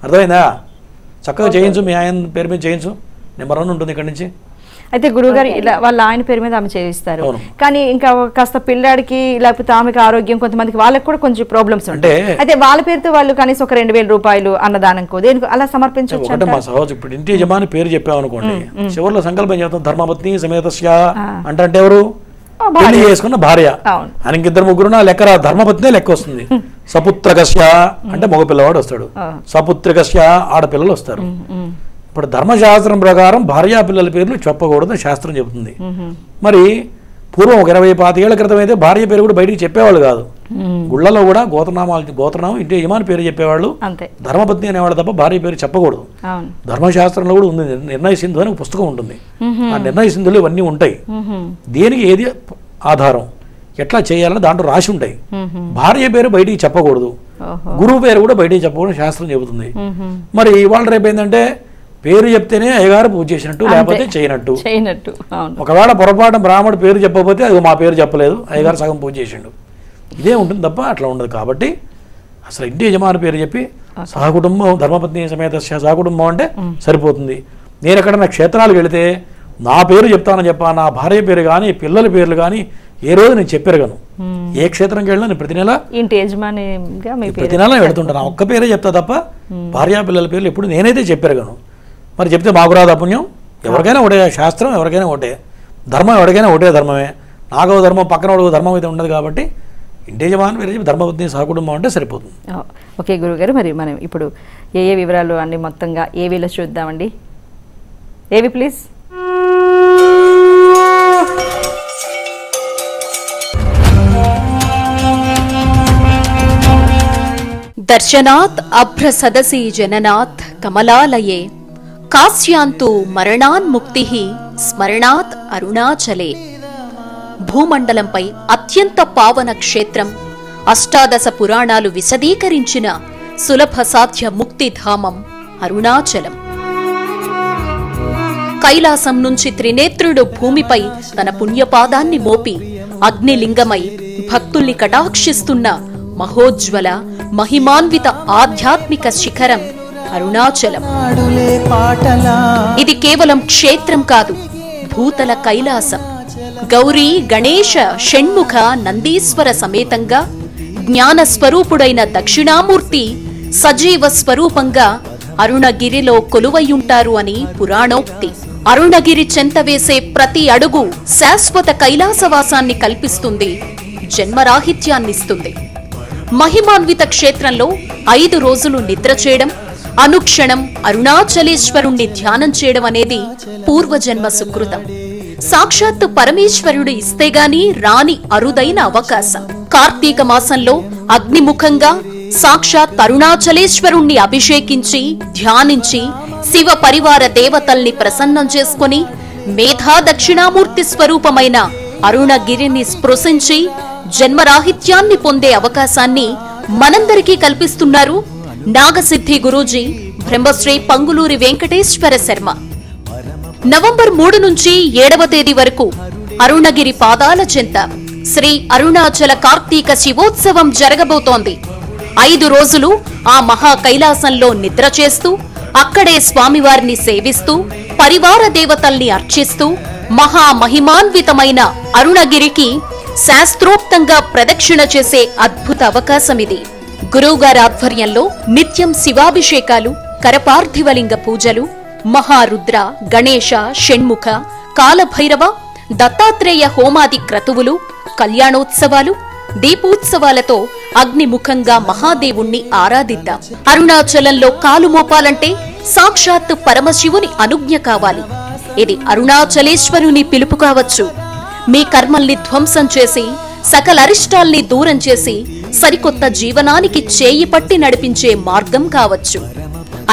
అర్థమైందా? చక్కగా చేయించు, మీ ఆయన పేరు మీద చేయించు, నెంబర్ 1 ఉంటుంది ఇక్కడ నుంచి. అయితే గురువుగారు ఇలా వాళ్ళ ఆయన పేరు మీద ఆమె చేయిస్తారు, కానీ ఇంకా కాస్త పిల్లాడికి లేకపోతే ఆమెకి ఆరోగ్యం, కొంతమందికి వాళ్ళకి కూడా కొంచెం ప్రాబ్లమ్స్ ఉంటాయి. అయితే వాళ్ళ పేరుతో వాళ్ళు కనీసం ఒక 2,000 రూపాయలు అన్నదానంకో దేనికి అలా సమర్పించవచ్చు. ఒకటే మా సహోదరు, ఇప్పుడు ఇంటి యజమాని పేరు చెప్పావు అనుకోండి, చివరిలో సంకల్పం చెప్తాం, ధర్మపత్ని సమేతస్య అంటే ఎవరు? పెళ్లి చేసుకున్న భార్య. ఆయన 2, 3 లెక్క ధర్మపత్నే లెక్క వస్తుంది. సపుత్రకస్య అంటే మగపిల్లవాడు వస్తాడు, సపుత్రికస్య ఆడపిల్లలు వస్తారు. ఇప్పుడు ధర్మశాస్త్రం ప్రకారం భార్యా పిల్లల పేర్లు చెప్పకూడదని శాస్త్రం చెబుతుంది. మరి పూర్వం ఒక 20-25 ఏళ్ల క్రితం అయితే భార్య పేరు కూడా బయటికి చెప్పేవాళ్ళు కాదు. గుళ్ళలో కూడా గోత్రనామం ఇంటి యజమాని పేరు చెప్పేవాళ్ళు, ధర్మపత్ని అనేవాళ్ళు తప్ప భార్య పేరు చెప్పకూడదు. ధర్మశాస్త్రంలో కూడా ఉంది, నిర్ణయ సింధు అని ఒక పుస్తకం ఉంటుంది. ఆ నిర్ణయ సింధులు ఇవన్నీ ఉంటాయి. దేనికి ఏది ఆధారం, ఎట్లా చేయాలని దాంట్లో రాసి ఉంటాయి. భార్య పేరు బయటికి చెప్పకూడదు, గురువు పేరు కూడా బయటికి చెప్పకూడదు శాస్త్రం చెబుతుంది. మరి ఇవాళ రేపు ఏంటంటే పేరు చెప్తేనే అయ్యగారు పూజ చేసినట్టు, లేకపోతే చేయనట్టు. ఒకవేళ పొరపాటు బ్రాహ్మణుడు పేరు చెప్పకపోతే అది మా పేరు చెప్పలేదు, అయ్యగారు సగం పూజ చేసిండు, ఇదే ఉంటుంది తప్ప అట్లా ఉండదు. కాబట్టి అసలు ఇంటి యజమాని పేరు చెప్పి సహకుటుంబం, ధర్మపత్ని సమేత సహకుటుంబం అంటే సరిపోతుంది. నేను ఎక్కడన్నా క్షేత్రాలకు వెళితే నా పేరు చెప్తానని చెప్పా, నా భార్య పేరు కానీ పిల్లల పేర్లు కానీ ఏ రోజు నేను చెప్పెరగను. ఏ క్షేత్రంకి వెళ్ళినా నేను ప్రతి నెల వెళుతుంటాను, ఒక్క పేరే చెప్తా తప్ప భార్యా పిల్లల పేర్లు ఎప్పుడు నేనైతే చెప్పెరగను. మరి చెప్తే మాకు రాదు పుణ్యం. ఎవరికైనా ఒకటే శాస్త్రం, ఎవరికైనా ఒకటే ధర్మం, ఎవరికైనా ఒకటే ధర్మమే. నాగో ధర్మం పక్కన వాడు ధర్మం అయితే ఉండదు. కాబట్టి ఇంటి యజమాని పేరు ధర్మపత్ని సహకుటుంబం అంటే సరిపోతుంది. ఓకే గురుగారు, మరి మనం ఇప్పుడు ఏ వివరాలు అన్ని మొత్తంగా ఏవిలో చూద్దామండి. ఏవి ప్లీజ్. దర్శనాత్ అభ్ర సదసి జననాత్ కమలాలయే కాశ్యాంతు మరణాన్ముక్తి స్మరణాత్ అరుణాచలే. భూమండలంపై అత్యంత పావన క్షేత్రం, అష్టాదశ పురాణాలు విశదీకరించిన సులభ సాధ్య ముక్తిధామం అరుణాచలం. కైలాసం నుంచి త్రినేత్రుడు భూమిపై తన పుణ్యపాదాన్ని మోపి అగ్నిలింగమై భక్తుల్ని కటాక్షిస్తున్న మహోజ్వల మహిమాన్విత ఆధ్యాత్మిక శిఖరం అరుణాచలం. ఇది కేవలం క్షేత్రం కాదు, భూతల కైలాసం. గౌరీ, గణేశ, షణ్ముఖ, నందీశ్వర సమేతంగా జ్ఞాన స్వరూపుడైన దక్షిణామూర్తి సజీవ స్వరూపంగా అరుణగిరిలో కొలువయ్యుంటారు అని పురాణోక్తి. అరుణగిరి చెంత వేసే ప్రతి అడుగు శాశ్వత కైలాసవాసాన్ని కల్పిస్తుంది, జన్మరాహిత్యాన్నిస్తుంది. మహిమాన్విత క్షేత్రంలో 5 రోజులు నిద్ర చేయడం, అనుక్షణం అరుణాచలేశ్వరుణ్ణి ధ్యానం చేయడం అనేది పూర్వజన్మ సుకృతం. సాక్షాత్తు పరమేశ్వరుడు ఇస్తేగాని రాని అరుదైన అవకాశం. కార్తీక మాసంలో అగ్నిముఖంగా సాక్షాత్ అరుణాచలేశ్వరుణ్ణి అభిషేకించి ధ్యానించి శివ పరివార దేవతల్ని ప్రసన్నం చేసుకుని మేధా దక్షిణామూర్తి స్వరూపమైన అరుణగిరిని స్పృశించి జన్మరాహిత్యాన్ని పొందే అవకాశాన్ని మనందరికీ కల్పిస్తున్నారు నాగసిద్ధి గురూజీ బ్రహ్మశ్రీ పంగులూరి వెంకటేశ్వర శర్మ. నవంబర్ 3 నుంచి 7వ తేదీ వరకు అరుణగిరి పాదాల చెంత శ్రీ అరుణాచల కార్తీక శివోత్సవం జరగబోతోంది. 5 రోజులు ఆ మహా కైలాసంలో నిద్ర చేస్తూ, అక్కడే స్వామివారిని సేవిస్తూ, పరివార దేవతల్ని అర్చిస్తూ మహా మహిమాన్వితమైన అరుణగిరికి శాస్త్రోక్తంగా ప్రదక్షిణ చేసే అద్భుత అవకాశమిది. గురువుగారి ఆధ్వర్యంలో నిత్యం శివాభిషేకాలు, కరపార్థివలింగ పూజలు, మహారుద్ర, గణేశ, షణ్ముఖ, కాలభైరవ, దత్తాత్రేయ హోమాది క్రతువులు, కళ్యాణోత్సవాలు, దీపోత్సవాలతో అగ్నిముఖంగా మహాదేవుణ్ణి ఆరాధిద్దాం. అరుణాచలంలో కాలు మోపాలంటే సాక్షాత్ పరమశివుని అనుజ్ఞ కావాలి. ఇది అరుణాచలేశ్వరుని పిలుపు కావచ్చు. మీ కర్మల్ని ధ్వంసం చేసి సకల అరిష్టాల్ని దూరం చేసి సరికొత్త జీవనానికి చేయి పట్టి నడిపించే మార్గం కావచ్చు.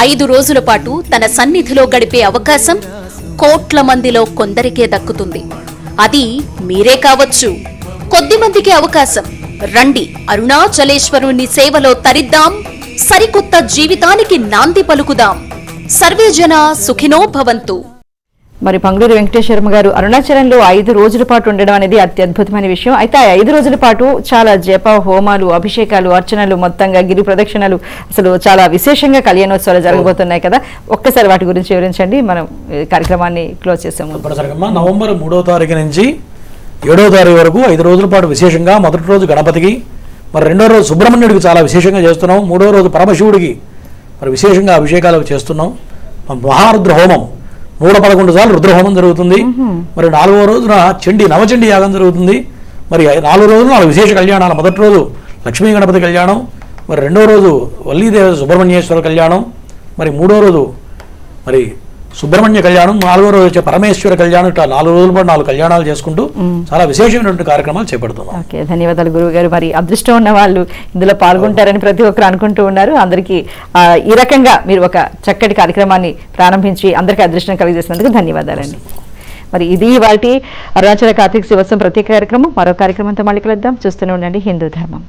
5 రోజుల పాటు తన సన్నిధిలో గడిపే అవకాశం కోట్ల మందిలో కొందరికే దక్కుతుంది. అది మీరే కావచ్చు. కొద్దిమందికి అవకాశం. రండి, అరుణాచలేశ్వరుని సేవలో తరిద్దాం, సరికొత్త జీవితానికి నాంది పలుకుదాం. సర్వే జన సుఖినో భవంతు. మరి పంగులూరి వెంకటేశ్వర గారు అరుణాచలంలో 5 రోజుల పాటు ఉండడం అనేది అత్యద్భుతమైన విషయం. అయితే ఆ 5 రోజుల పాటు చాలా జప, హోమాలు, అభిషేకాలు, అర్చనలు, మొత్తంగా గిరి ప్రదక్షిణలు, అసలు చాలా విశేషంగా కళ్యాణోత్సవాలు జరగబోతున్నాయి కదా. ఒక్కసారి వాటి గురించి వివరించండి, మనం కార్యక్రమాన్ని క్లోజ్ చేసాము. నవంబర్ 3వ తారీఖు నుంచి 7వ తారీఖు వరకు 5 రోజుల పాటు విశేషంగా, మొదటి రోజు గణపతికి, మరి 2వ రోజు సుబ్రహ్మణ్యుడికి చాలా విశేషంగా చేస్తున్నాం. 3వ రోజు పరమశివుడికి మరి విశేషంగా అభిషేకాలు చేస్తున్నాం. మహారుద్ర హోమం 111 సార్లు రుద్రహోమం జరుగుతుంది. మరి 4వ రోజున నవచండీ యాగం జరుగుతుంది. మరి 4 రోజులు 4 విశేష కళ్యాణాలు. మొదటి రోజు లక్ష్మీ గణపతి కళ్యాణం, మరి 2వ రోజు వల్లీదేవ సుబ్రహ్మణ్యేశ్వర కళ్యాణం, మరి 3వ రోజు మరి సుబ్రహ్మణ్య కళ్యాణం, 4వ రోజు వచ్చే పరమేశ్వర కళ్యాణం, ఇట్లా 4 రోజుల పాటు 4 కళ్యాణాలు చేసుకుంటూ చాలా విశేషమైనటువంటి కార్యక్రమాలు చేపడుతున్నాం. ఓకే, ధన్యవాదాలు గురువు గారు. మరి అదృష్టం ఉన్న వాళ్ళు ఇందులో పాల్గొంటారని ప్రతి ఒక్కరు అనుకుంటూ ఉన్నారు. అందరికీ ఈ రకంగా మీరు ఒక చక్కటి కార్యక్రమాన్ని ప్రారంభించి అందరికీ అదృష్టం కలిగజేసినందుకు ధన్యవాదాలండి. మరి ఇది వాటి అరుణాచల కార్తీక శివోత్సవం ప్రత్యేక కార్యక్రమం. మరో కార్యక్రమంతో మళ్ళీ కలుద్దాం. చూస్తూనే ఉండండి హిందూ ధర్మం.